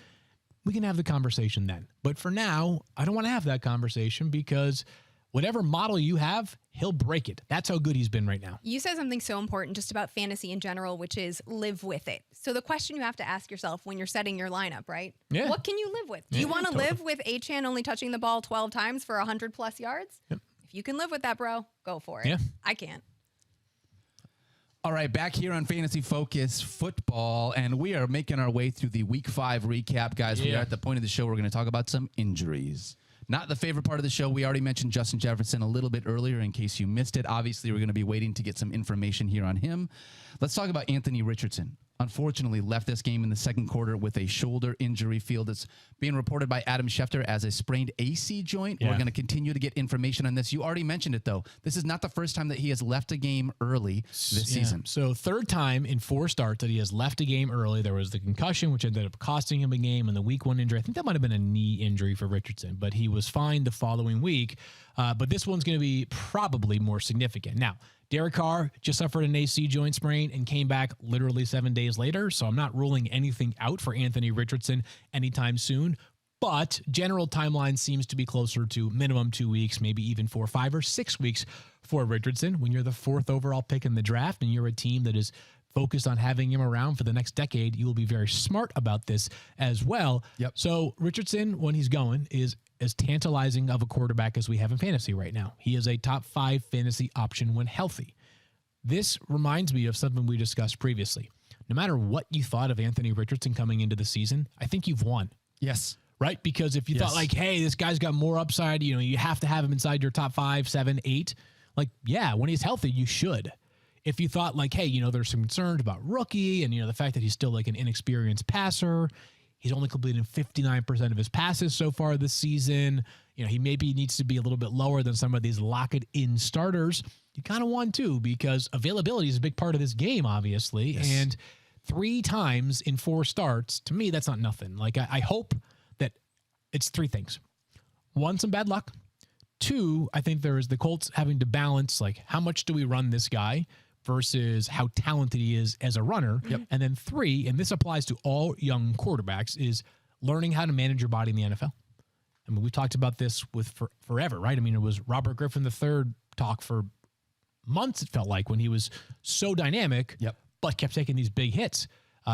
we can have the conversation then. But for now, I don't want to have that conversation because whatever model you have, he'll break it. That's how good he's been right now. You said something so important just about fantasy in general, which is live with it. So the question you have to ask yourself when you're setting your lineup, right? Yeah. What can you live with? Do you want to live with Achane only touching the ball 12 times for 100+ yards? Yep. If you can live with that, bro, go for it. Yeah. I can't. All right, back here on Fantasy Focus Football, and we are making our way through the Week 5 recap, guys. We are at the point of the show where we're going to talk about some injuries. Not the favorite part of the show. We already mentioned Justin Jefferson a little bit earlier in case you missed it. Obviously, we're going to be waiting to get some information here on him. Let's talk about Anthony Richardson. Unfortunately, left this game in the second quarter with a shoulder injury. Field is being reported by Adam Schefter as a sprained AC joint. We're going to continue to get information on this. You already mentioned it, though. This is not the first time that he has left a game early this season. So third time in 4 starts that he has left a game early. There was the concussion, which ended up costing him a game, and the week 1 injury. I think that might have been a knee injury for Richardson, but he was fine the following week. But this one's going to be probably more significant. Now, Derek Carr just suffered an AC joint sprain and came back literally 7 days later, so I'm not ruling anything out for Anthony Richardson anytime soon, but general timeline seems to be closer to minimum 2 weeks, maybe even 4, 5, or 6 weeks for Richardson. When you're the 4th overall pick in the draft and you're a team that is focused on having him around for the next decade, you will be very smart about this as well. Yep. So Richardson, when he's going, is as tantalizing of a quarterback as we have in fantasy right now. He is a top 5 fantasy option when healthy. This reminds me of something we discussed previously. No matter what you thought of Anthony Richardson coming into the season, I think you've won. Yes. Right? Because if you thought like, hey, this guy's got more upside, you have to have him inside your top 5, 7, 8. Like, yeah, when he's healthy, you should. If you thought like, hey, there's some concerns about rookie and, the fact that he's still like an inexperienced passer, he's only completed 59% of his passes so far this season. He maybe needs to be a little bit lower than some of these lock-it-in starters. You kind of want to, because availability is a big part of this game, obviously. Yes. And 3 times in 4 starts, to me, that's not nothing. Like, I hope that it's 3 things. 1, some bad luck. 2, I think there is the Colts having to balance, like, how much do we run this guy versus how talented he is as a runner. Yep. And then 3, and this applies to all young quarterbacks, is learning how to manage your body in the NFL. I mean, we talked about this with forever, right? I mean, it was Robert Griffin III talk for months, it felt like, when he was so dynamic, but kept taking these big hits.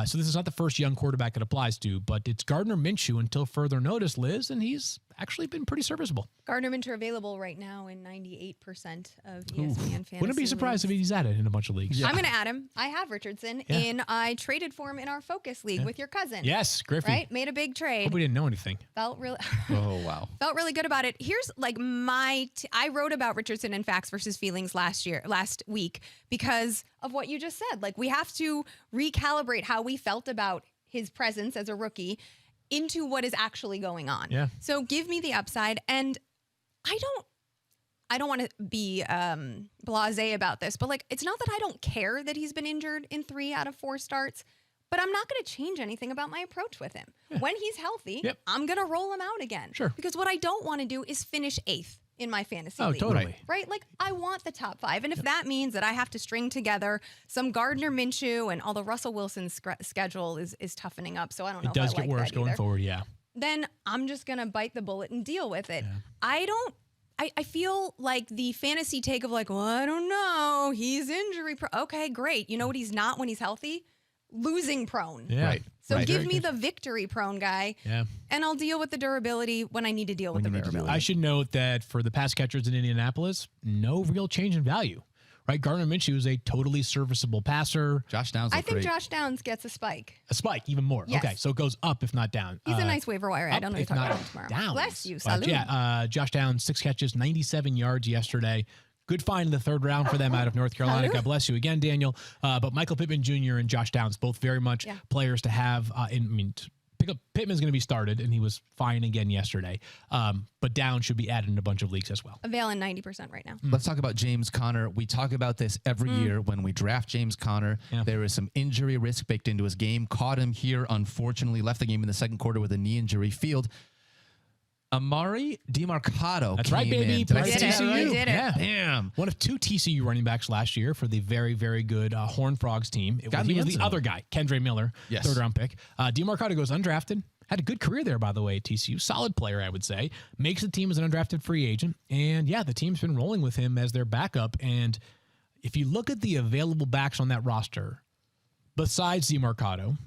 So this is not the first young quarterback it applies to, but it's Gardner Minshew until further notice, Liz, and he's actually been pretty serviceable. Gardner Minshew available right now in 98% of ESPN fantasy. Wouldn't be surprised if he's at it in a bunch of leagues. I'm going to add him. I have Richardson, and I traded for him in our Focus League with your cousin. Yes, Griffey. Right? Made a big trade. Hope we didn't know anything. Felt really. Oh, wow. Felt really good about it. Here's like I wrote about Richardson in Facts versus Feelings last week because of what you just said. Like, we have to recalibrate how we felt about his presence as a rookie into what is actually going on. Yeah. So give me the upside. And I don't want to be blasé about this, but like, it's not that I don't care that he's been injured in 3 out of 4 starts, but I'm not going to change anything about my approach with him. Yeah. When he's healthy, I'm going to roll him out again. Sure. Because what I don't want to do is finish 8th in my fantasy league. Oh, totally. Right? Like, I want the top 5. And if that means that I have to string together some Gardner Minshew, and although Russell Wilson's schedule is toughening up, so I don't know if I like that. It does get worse going either. Forward, Then I'm just going to bite the bullet and deal with it. Yeah. I feel like the fantasy take of like, well, I don't know, he's injury prone. Okay, great. You know what he's not when he's healthy? Losing prone. Yeah. Right. So give me the victory prone guy, and I'll deal with the durability when I need to deal with the durability. I should note that for the pass catchers in Indianapolis, no real change in value. Right? Gardner Minshew is a totally serviceable passer. Josh Downs I think Josh Downs gets a spike. A spike, even more. Yes. Okay, so it goes up if not down. He's a nice waiver wire. I don't know if talk about him tomorrow. Downs. Bless you, But salud. Josh Downs, 6 catches, 97 yards yesterday. Good find in the 3rd round for them out of North Carolina. God bless you again, Daniel. But Michael Pittman Jr. and Josh Downs, both very much players to have. Pittman's going to be started, and he was fine again yesterday. But Downs should be added in a bunch of leagues as well. Availing 90% right now. Let's talk about James Conner. We talk about this every year when we draft James Conner. There is some injury risk baked into his game. Caught him here, unfortunately. Left the game in the 2nd quarter with a knee injury. Field. Amari DeMarcado. That's right, baby. Did I did say it. that right? You did it. Yeah. Damn. One of 2 TCU running backs last year for the very, very good Horned Frogs team. He was the other guy, Kendre Miller, 3rd round pick. DeMarcado goes undrafted. Had a good career there, by the way, at TCU. Solid player, I would say. Makes the team as an undrafted free agent. And, the team's been rolling with him as their backup. And if you look at the available backs on that roster, besides DeMarcado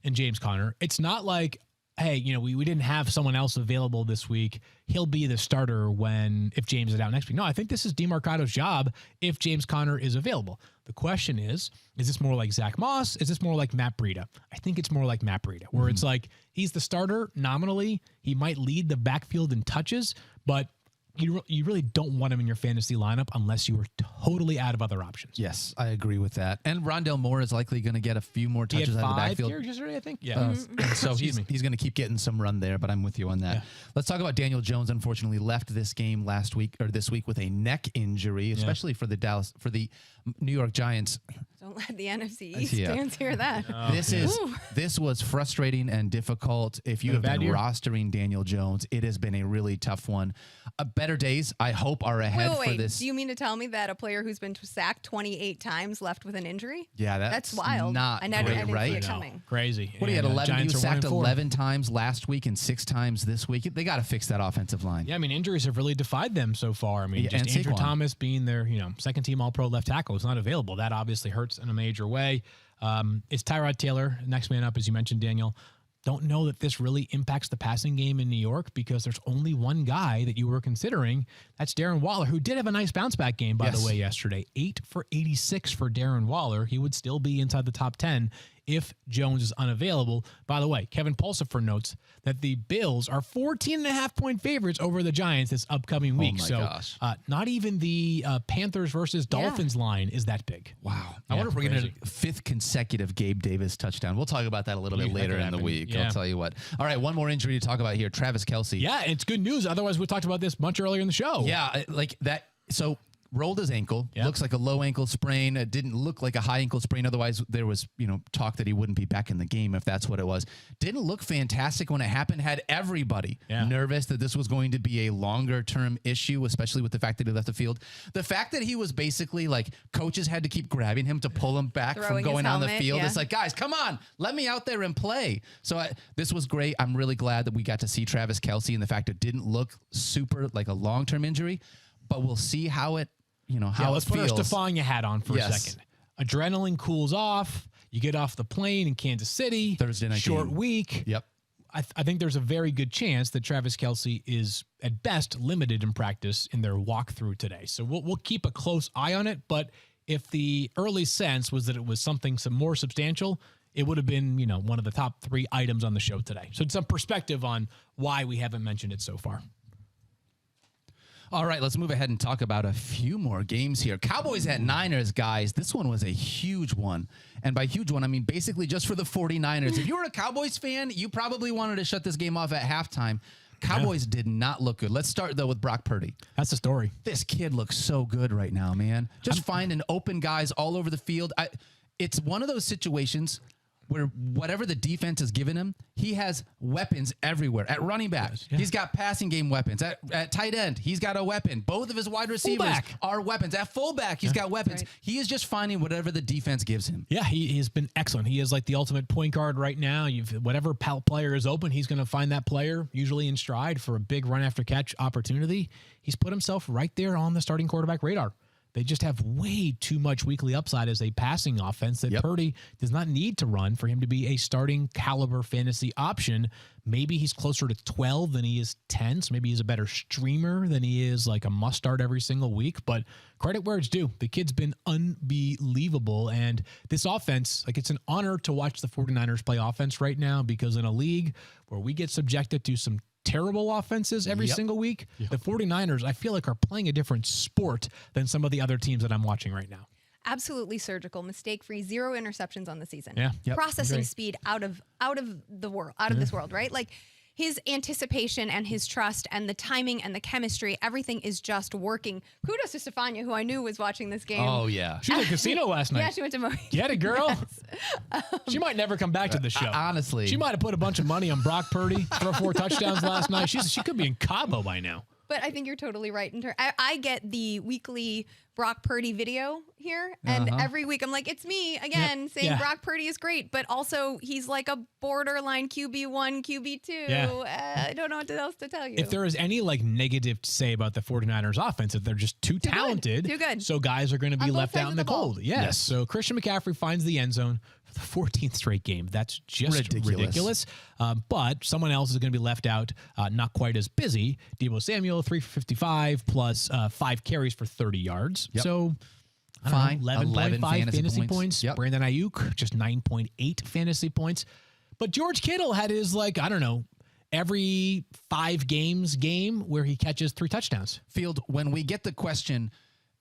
and James Conner, it's not like, hey, we didn't have someone else available this week. He'll be the starter if James is out next week. No, I think this is DeMarcado's job if James Conner is available. The question is this more like Zack Moss? Is this more like Matt Breida? I think it's more like Matt Breida, where it's like he's the starter nominally. He might lead the backfield in touches, but you really don't want him in your fantasy lineup unless you are totally out of other options. Yes, I agree with that. And Rondell Moore is likely going to get a few more touches out of the backfield. Yesterday, I think. Yeah. So he's going to keep getting some run there, but I'm with you on that. Yeah. Let's talk about Daniel Jones. Unfortunately, left this game this week with a neck injury, especially for the New York Giants. Don't let the NFC East fans hear that. This was frustrating and difficult. If you have been rostering Daniel Jones, it has been a really tough one. Better days, I hope, are ahead for this. Do you mean to tell me that a player who's been sacked 28 times left with an injury? Yeah, that's wild. Not I didn't right? see it coming. Crazy. What, he had 11? He was sacked 11 times last week and 6 times this week. They got to fix that offensive line. Yeah, injuries have really defied them so far. Just Andrew Thomas being their 2nd-team All-Pro left tackle is not available. That obviously hurts in a major way. It's Tyrod Taylor, next man up, as you mentioned, Daniel. Don't know that this really impacts the passing game in New York because there's only one guy that you were considering. That's Darren Waller, who did have a nice bounce-back game, by the way, yesterday. 8 for 86 for Darren Waller. He would still be inside the top 10 if Jones is unavailable. By the way, Kevin Pulsifer notes that the Bills are 14.5-point favorites over the Giants this upcoming week. Not even the Panthers versus Dolphins line is that big. Wow. I wonder if we're going to get a 5th consecutive Gabe Davis touchdown. We'll talk about that a little bit later in the week. I'll tell you what. All right, one more injury to talk about here. Travis Kelce. Yeah, it's good news. Otherwise, we talked about this much earlier in the show. Yeah, like that. So rolled his ankle. Yep. Looks like a low ankle sprain. It didn't look like a high ankle sprain. Otherwise, there was, talk that he wouldn't be back in the game if that's what it was. Didn't look fantastic when it happened. Had everybody nervous that this was going to be a longer term issue, especially with the fact that he left the field. The fact that he was basically like coaches had to keep grabbing him to pull him back from going on the field. It's like, guys, come on, let me out there and play. So this was great. I'm really glad that we got to see Travis Kelce, and the fact it didn't look super like a long-term injury, but we'll see how it, how let's it feels. put our Stefania hat on for a second. Adrenaline cools off. You get off the plane in Kansas City. Thursday night short game. week. Yep. I think there's a very good chance that Travis Kelce is at best limited in practice in their walkthrough today. So we'll keep a close eye on it. But if the early sense was that it was something some more substantial, it would have been, one of the top 3 items on the show today. So some perspective on why we haven't mentioned it so far. All right, let's move ahead and talk about a few more games here. Cowboys at Niners, guys. This one was a huge one. And by huge one, I mean basically just for the 49ers. If you were a Cowboys fan, you probably wanted to shut this game off at halftime. Cowboys did not look good. Let's start, though, with Brock Purdy. That's the story. This kid looks so good right now, man. Just finding open guys all over the field. It's one of those situations where whatever the defense has given him, he has weapons everywhere. At running back, he's got passing game weapons. At tight end, he's got a weapon. Both of his wide receivers are weapons. At fullback, he's got weapons. Right. He is just finding whatever the defense gives him. Yeah, he has been excellent. He is like the ultimate point guard right now. Whatever player is open, he's going to find that player, usually in stride for a big run after catch opportunity. He's put himself right there on the starting quarterback radar. They just have way too much weekly upside as a passing offense that Purdy does not need to run for him to be a starting caliber fantasy option. Maybe he's closer to 12 than he is 10. So maybe he's a better streamer than he is like a must start every single week. But credit where it's due. The kid's been unbelievable. And this offense, it's an honor to watch the 49ers play offense right now, because in a league where we get subjected to some terrible offenses every single week, the 49ers, I feel like, are playing a different sport than some of the other teams that I'm watching right now. Absolutely surgical, mistake-free, 0 interceptions on the season. Yeah. Processing speed out of the world, out of this world, right? Like, his anticipation and his trust and the timing and the chemistry, everything is just working. Kudos to Stefania, who I knew was watching this game. Oh, yeah. She was at a casino last night. Yeah, she went to Get it, girl. Yes. She might never come back to the show. Honestly. She might have put a bunch of money on Brock Purdy for 4 touchdowns last night. She could be in Cabo by now. But I think you're totally right. I get the weekly Brock Purdy video here, and every week I'm like, it's me again saying Brock Purdy is great, but also he's like a borderline QB1, QB2. I don't know what else to tell you. If there is any negative to say about the 49ers offense, if they're just too talented, too good. So guys are going to be left out in the cold. Yes. So Christian McCaffrey finds the end zone for the 14th straight game. That's just ridiculous. But someone else is going to be left out, not quite as busy. Deebo Samuel, 3 for 55 plus 5 carries for 30 yards. So, fine. 11.5 fantasy points. Yep. Brandon Ayuk, just 9.8 fantasy points. But George Kittle had his, every 5 games game where he catches 3 touchdowns. Field, when we get the question,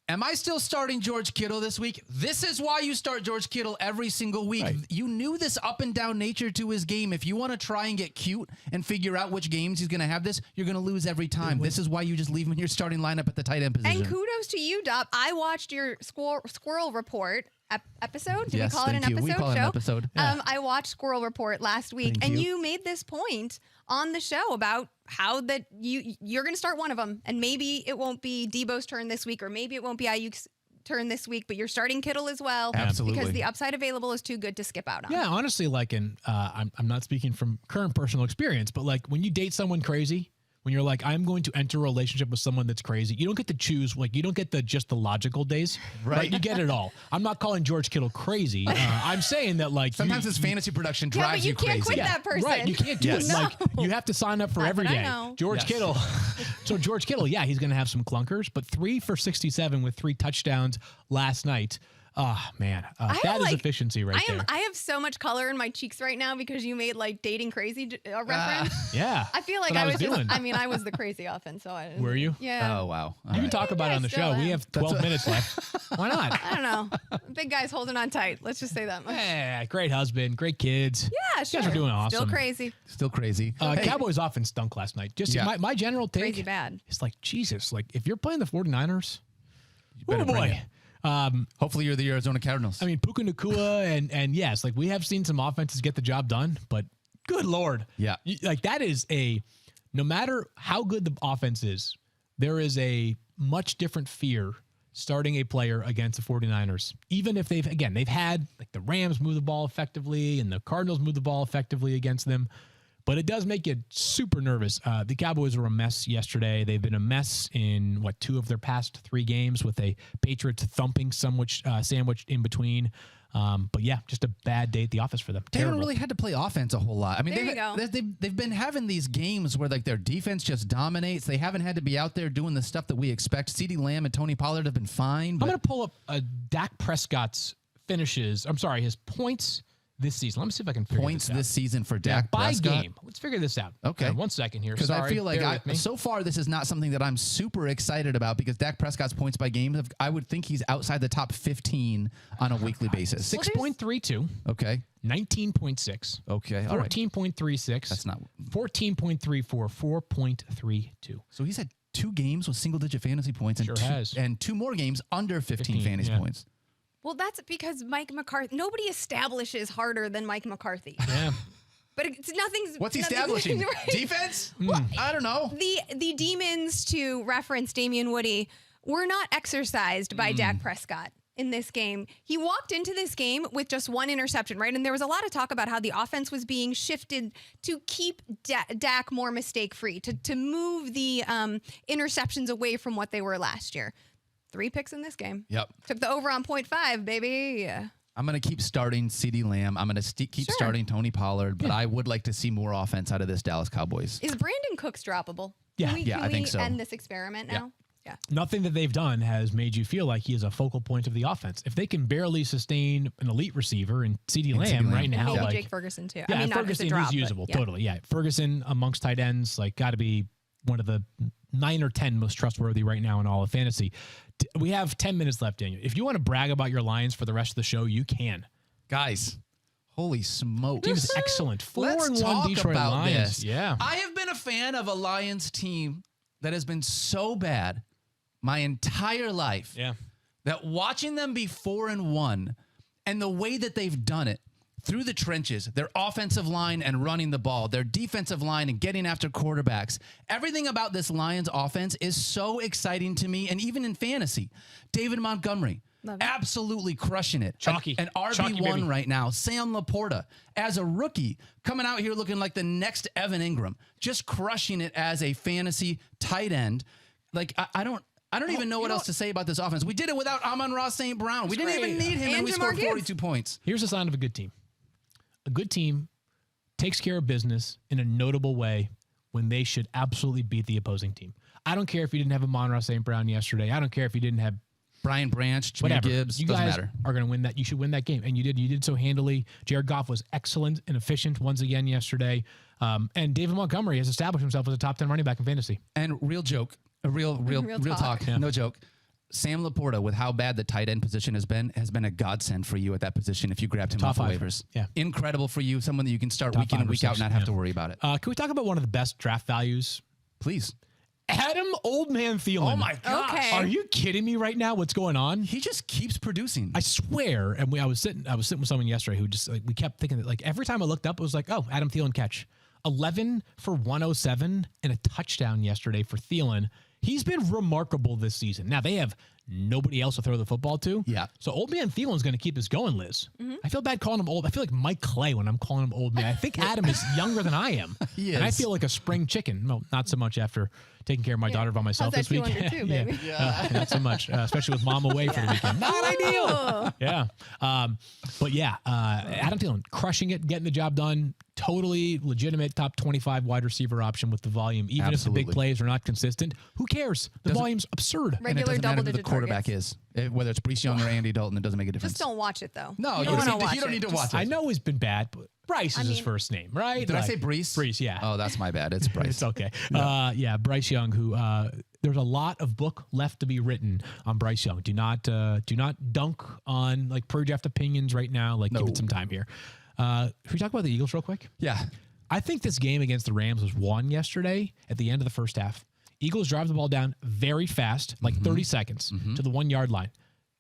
am I still starting George Kittle this week? This is why you start George Kittle every single week. Right. You knew this up and down nature to his game. If you want to try and get cute and figure out which games he's going to have you're going to lose every time. This is why you just leave him in your starting lineup at the tight end position. And kudos to you, Dopp. I watched your Squirrel Report episode. Did we call it an episode? We call it an episode. Yeah. I watched Squirrel Report last week, and you made this point on the show about how that you're going to start one of them, and maybe it won't be Deebo's turn this week, or maybe it won't be Ayuk's turn this week, but you're starting Kittle as well. Absolutely. Because the upside available is too good to skip out on. Yeah, honestly, I'm not speaking from current personal experience, but when you date someone crazy, when you're like, I'm going to enter a relationship with someone that's crazy, you don't get to choose. You don't get just the logical days, right? You get it all. I'm not calling George Kittle crazy. I'm saying that sometimes his fantasy production drives you crazy. Can't quit that person. Right, you can't do it. No. You have to sign up for every day. George Kittle. So George Kittle, he's going to have some clunkers, but 3 for 67 with 3 touchdowns last night. Oh, man. That is efficiency right there. I have so much color in my cheeks right now because you made dating crazy reference. Yeah. I feel like I was the crazy offense. So I Were you? Yeah. Oh, wow. You can talk about it on the show. We have 12 minutes left. Why not? I don't know. Big guy's holding on tight. Let's just say that much. Yeah, great husband, great kids. Yeah, sure. You guys are doing awesome. Still crazy. Cowboys offense stunk last night. My general take crazy bad. is Jesus, if you're playing the 49ers, Better bring boy. it. Hopefully you're the Arizona Cardinals. I mean, Puka Nacua and yes, like we have seen some offenses get the job done, but good Lord. Yeah. Like that is no matter how good the offense is, there is a much different fear starting a player against the 49ers. Even if they've had like the Rams move the ball effectively and the Cardinals move the ball effectively against them. But it does make you super nervous. The Cowboys were a mess yesterday. They've been a mess in, 2 of their past 3 games with a Patriots thumping sandwich in between. But yeah, just a bad day at the office for them. They haven't really had to play offense a whole lot. I mean, There they've been having these games where like their defense just dominates. They haven't had to be out there doing the stuff that we expect. CeeDee Lamb and Tony Pollard have been fine. I'm going to pull up Dak Prescott's his points this season. Let me see if I can figure points this out. this season for Dak by Prescott. game. Let's figure this out. Okay. 1 second here. Because I feel like bear with me. so far this is not something that I'm super excited about because Dak Prescott's points by game, I would think he's outside the top 15, on a weekly basis. 6.32. Okay. 19.6. Okay. All right. 14.36. That's not 14.34. 4.32. So he's had 2 games with single-digit fantasy points and 2 more games under 15 fantasy points. Well, that's because Mike McCarthy. Nobody establishes harder than Mike McCarthy. Yeah. But it's nothing's. What's he establishing? Right. Defense? Well, I don't know. The demons, to reference Damian Woody, were not exercised by Dak Prescott in this game. He walked into this game with just 1 interception, right? And there was a lot of talk about how the offense was being shifted to keep Dak more mistake-free, to move the interceptions away from what they were last year. 3 picks in this game. Yep. Took the over on 0.5, baby. I'm going to keep starting CeeDee Lamb. I'm going to keep starting Tony Pollard, but I would like to see more offense out of this Dallas Cowboys. Is Brandon Cooks droppable? Yeah. I think so. End this experiment now? Yeah. Nothing that they've done has made you feel like he is a focal point of the offense. If they can barely sustain an elite receiver and CeeDee Lamb right now, maybe like Jake Ferguson too. Yeah, I mean, Ferguson is usable. Totally. Yeah. Ferguson amongst tight ends, like got to be one of the 9 or 10 most trustworthy right now in all of fantasy. We have 10 minutes left, Daniel. If you want to brag about your Lions for the rest of the show, you can. Guys, holy smoke. Team is excellent. 4-1 Detroit about Lions. This. Yeah. I have been a fan of a Lions team that has been so bad my entire life. Yeah. That watching them be 4-1 and the way that they've done it through the trenches, their offensive line and running the ball, their defensive line and getting after quarterbacks. Everything about this Lions offense is so exciting to me. And even in fantasy, David Montgomery, absolutely crushing it. Chalky. An RB1 right now. Sam Laporta, as a rookie, coming out here looking like the next Evan Ingram, just crushing it as a fantasy tight end. Like, I don't even know what else to say about this offense. We did it without Amon-Ra St. Brown. We didn't even need him, and we scored 42 points. Here's a sign of a good team. A good team takes care of business in a notable way when they should absolutely beat the opposing team. I don't care if you didn't have Amon-Ra St. Brown yesterday. I don't care if you didn't have Brian Branch, Jameer Gibbs. You doesn't guys matter. are going to win that. You should win that game, and you did. You did so handily. Jared Goff was excellent and efficient once again yesterday. And David Montgomery has established himself as a top 10 running back in fantasy. And real joke, real talk, no joke. Sam Laporta, with how bad the tight end position has been a godsend for you at that position if you grabbed him off the waivers. Yeah. Incredible for you, someone that you can start Top week in and week out and not have to worry about it. Can we talk about one of the best draft values? Please. Adam Old Man Thielen. Oh, my gosh. Okay. Are you kidding me right now? What's going on? He just keeps producing. I swear. And I was sitting with someone yesterday who just, like, we kept thinking that, like, every time I looked up, it was like, oh, Adam Thielen catch. 11 for 107 and a touchdown yesterday for Thielen. He's been remarkable this season. Now, they have nobody else to throw the football to. Yeah. So Old Man Thielen's going to keep this going, Liz. Mm-hmm. I feel bad calling him old. I feel like Mike Clay when I'm calling him old man. I think Adam is younger than I am. He is. And I feel like a spring chicken. No, not so much after taking care of my daughter by myself this weekend. How's that 202, baby? Not so much, especially with mom away for the weekend. Not ideal. Yeah. But yeah, Adam Thielen crushing it, getting the job done. Totally legitimate top 25 wide receiver option with the volume. Even if the big plays are not consistent, who cares? The volume's absurd. Regular and it doesn't matter who the double-digit quarterback targets. is. Whether it's Breece Young or Andy Dalton, it doesn't make a difference. Just don't watch it, though. No, you don't need to watch it. I know he's been bad, but Bryce is his first name, right? Did I say Breece? Breece, yeah. Oh, that's my bad. It's Bryce. It's okay. Yeah, Bryce Young, who there's a lot of book left to be written on Bryce Young. Do not dunk on like pre-draft opinions right now. Like, give it some time here. Can we talk about the Eagles real quick? Yeah. I think this game against the Rams was won yesterday at the end of the first half. Eagles drive the ball down very fast, like 30 seconds to the 1 yard line.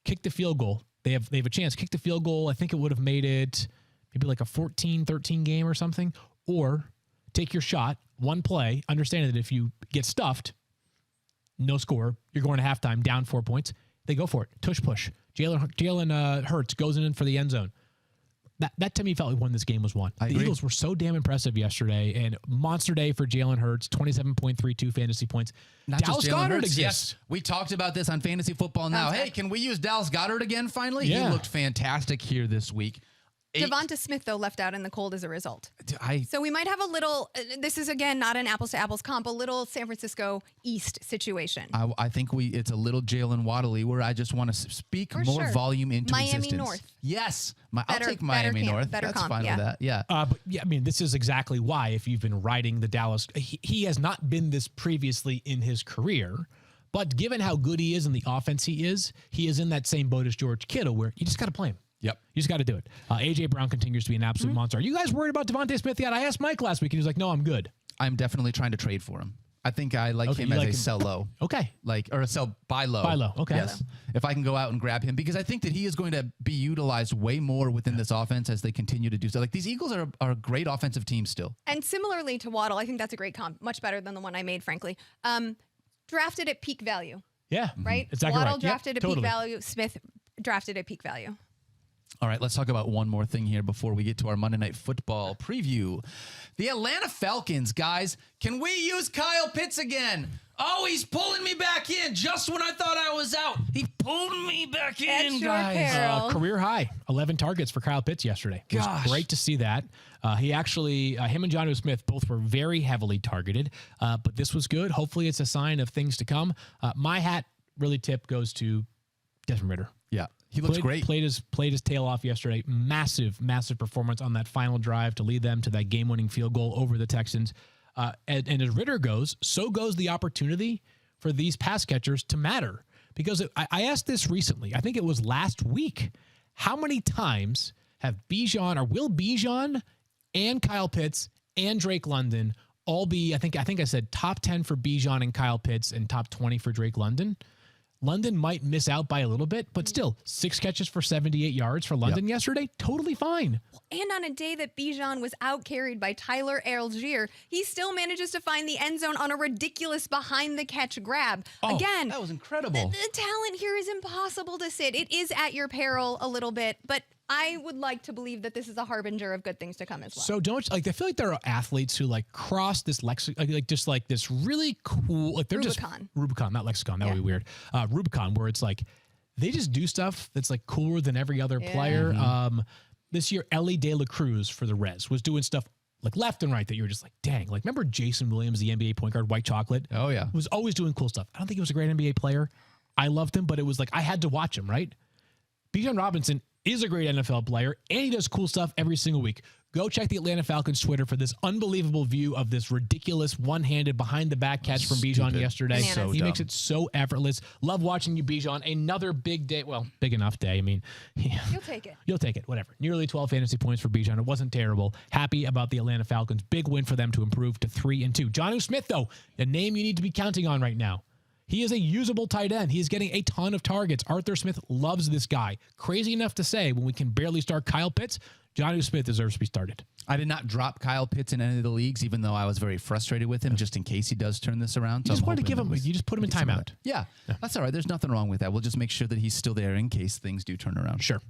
Kick the field goal. They have a chance. Kick the field goal. I think it would have made it maybe like a 14-13 game or something. Or take your shot, one play, understanding that if you get stuffed, no score, you're going to halftime, down 4 points. They go for it. Tush push. Jalen Hurts goes in for the end zone. That to me felt like when this game was won. The Eagles were so damn impressive yesterday, and monster day for Jalen Hurts, 27.32 fantasy points. Not Dallas just Jalen Goedert Hurts. exists. Yes, we talked about this on Fantasy Football Now. Hey, can we use Dallas Goedert again finally? Yeah. He looked fantastic here this week. Devonta Smith, though, left out in the cold as a result. So we might have a little, this is, again, not an apples-to-apples comp, a little San Francisco East situation. I think it's a little Jalen Waddle-y where I just want to speak more volume into Miami existence. North. Yes. I'll take Miami North. Better That's comp, fine with that. Yeah. But yeah, I mean, this is exactly why, if you've been riding the Dallas, he has not been this previously in his career. But given how good he is in the offense he is in that same boat as George Kittle where you just got to play him. Yep. You just got to do it. A.J. Brown continues to be an absolute monster. Are you guys worried about Devontae Smith yet? I asked Mike last week, and he was like, no, I'm good. I'm definitely trying to trade for him. I think I like him as a sell low. Okay. Or a sell buy low. Buy low. Okay. Yes. If I can go out and grab him, because I think that he is going to be utilized way more within this offense as they continue to do so. Like, these Eagles are a great offensive team still. And similarly to Waddle, I think that's a great comp. Much better than the one I made, frankly. Drafted at peak value. Yeah. Right? Exactly Waddle right. drafted at peak value. Smith drafted at peak value. All right, let's talk about one more thing here before we get to our Monday Night Football preview. The Atlanta Falcons, guys. Can we use Kyle Pitts again? Oh, he's pulling me back in just when I thought I was out. He pulled me back in, guys. Career high, 11 targets for Kyle Pitts yesterday. It was great to see that. He actually, him and Jonnu Smith both were very heavily targeted, but this was good. Hopefully it's a sign of things to come. My hat really goes to Desmond Ridder. Yeah. He looks great. Played his tail off yesterday. Massive performance on that final drive to lead them to that game-winning field goal over the Texans. And as Ridder goes, so goes the opportunity for these pass catchers to matter. Because I asked this recently. I think it was last week. How many times have will Bijan and Kyle Pitts and Drake London all be, I think I said top 10 for Bijan and Kyle Pitts and top 20 for Drake London? London might miss out by a little bit, but still 6 catches for 78 yards for London yesterday. Totally fine. And on a day that Bijan was out-carried by Tyler Algier, he still manages to find the end zone on a ridiculous behind-the-catch grab. Again, that was incredible. The talent here is impossible to sit. It is at your peril a little bit, but I would like to believe that this is a harbinger of good things to come as well. So I feel like there are athletes who cross this this really cool, they're Rubicon, not lexicon. That would be weird. Rubicon, where it's they just do stuff that's cooler than every other player. This year, Ellie De La Cruz for the Reds was doing stuff left and right that you were just dang. Remember Jason Williams, the NBA point guard, white chocolate? Oh yeah, was always doing cool stuff. I don't think he was a great NBA player. I loved him, but it was I had to watch him. Right? Bijan Robinson is a great NFL player, and he does cool stuff every single week. Go check the Atlanta Falcons Twitter for this unbelievable view of this ridiculous one-handed behind-the-back catch from Bijan yesterday. He makes it so effortless. Love watching you, Bijan. Another big day. Well, big enough day. I mean, you'll take it. You'll take it. Whatever. Nearly 12 fantasy points for Bijan. It wasn't terrible. Happy about the Atlanta Falcons. Big win for them to improve to 3-2. Jonnu Smith, though, the name you need to be counting on right now. He is a usable tight end. He is getting a ton of targets. Arthur Smith loves this guy. Crazy enough to say, when we can barely start Kyle Pitts, Jonnu Smith deserves to be started. I did not drop Kyle Pitts in any of the leagues, even though I was very frustrated with him, just in case he does turn this around. You just wanted to give him. You just put him in timeout. Yeah, that's all right. There's nothing wrong with that. We'll just make sure that he's still there in case things do turn around. Sure.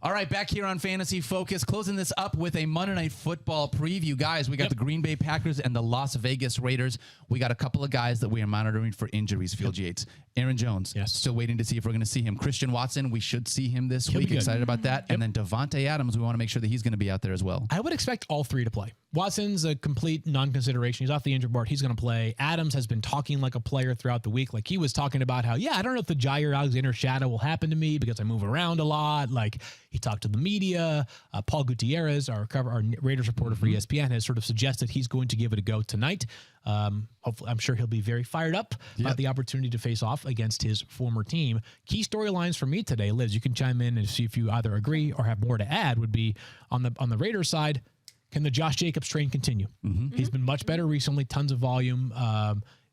All right, back here on Fantasy Focus, closing this up with a Monday Night Football preview. Guys, we got the Green Bay Packers and the Las Vegas Raiders. We got a couple of guys that we are monitoring for injuries. Field Yates, Aaron Jones, still waiting to see if we're going to see him. Christian Watson, we should see him this week. Excited about that. And then Devontae Adams, we want to make sure that he's going to be out there as well. I would expect all three to play. Watson's a complete non-consideration. He's off the injured report. He's going to play. Adams has been talking like a player throughout the week. He was talking about how, I don't know if the Jair Alexander shadow will happen to me because I move around a lot. He talked to the media. Paul Gutierrez, our Raiders reporter for ESPN, has sort of suggested he's going to give it a go tonight. Hopefully, I'm sure he'll be very fired up about the opportunity to face off against his former team. Key storylines for me today, Liz, you can chime in and see if you either agree or have more to add, would be on the Raiders side. Can the Josh Jacobs train continue? He's been much better recently, tons of volume.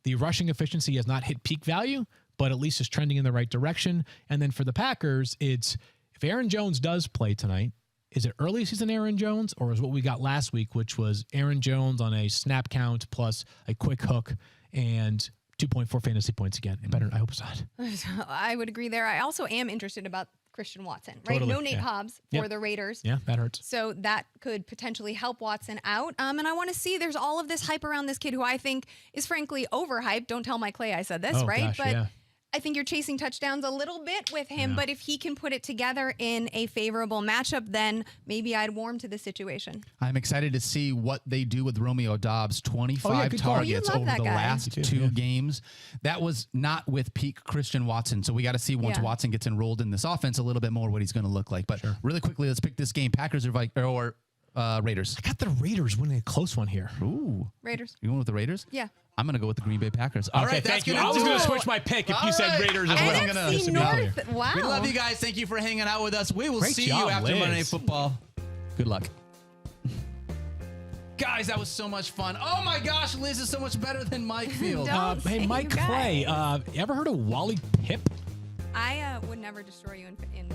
The rushing efficiency has not hit peak value, but at least is trending in the right direction. And then for the Packers, it's if Aaron Jones does play tonight, is it early season Aaron Jones, or is what we got last week, which was Aaron Jones on a snap count plus a quick hook and 2.4 fantasy points again? I hope it's not. I would agree there. I also am interested about Christian Watson, right? Totally. No Nate Hobbs for the Raiders. Yeah, that hurts. So that could potentially help Watson out. And I want to see, there's all of this hype around this kid who I think is frankly overhyped. Don't tell Mike Clay I said this, right? Gosh, but I think you're chasing touchdowns a little bit with him, but if he can put it together in a favorable matchup, then maybe I'd warm to the situation. I'm excited to see what they do with Romeo Dobbs. 25 targets over the last two games. That was not with peak Christian Watson. So we got to see once Watson gets enrolled in this offense a little bit more what he's going to look like. But really quickly, let's pick this game. Packers or Raiders. I got the Raiders winning a close one here. Ooh. Raiders. You going with the Raiders? Yeah. I'm going to go with the Green Bay Packers. All right, thank you. I was going to switch my pick if you said Raiders as well. NFC North. Wow. We love you guys. Thank you for hanging out with us. We will see you after Liz. Monday Night Football. Good luck. Guys, that was so much fun. Oh my gosh, Liz is so much better than Mike Field. Hey, Mike Clay, ever heard of Wally Pip? I would never destroy you in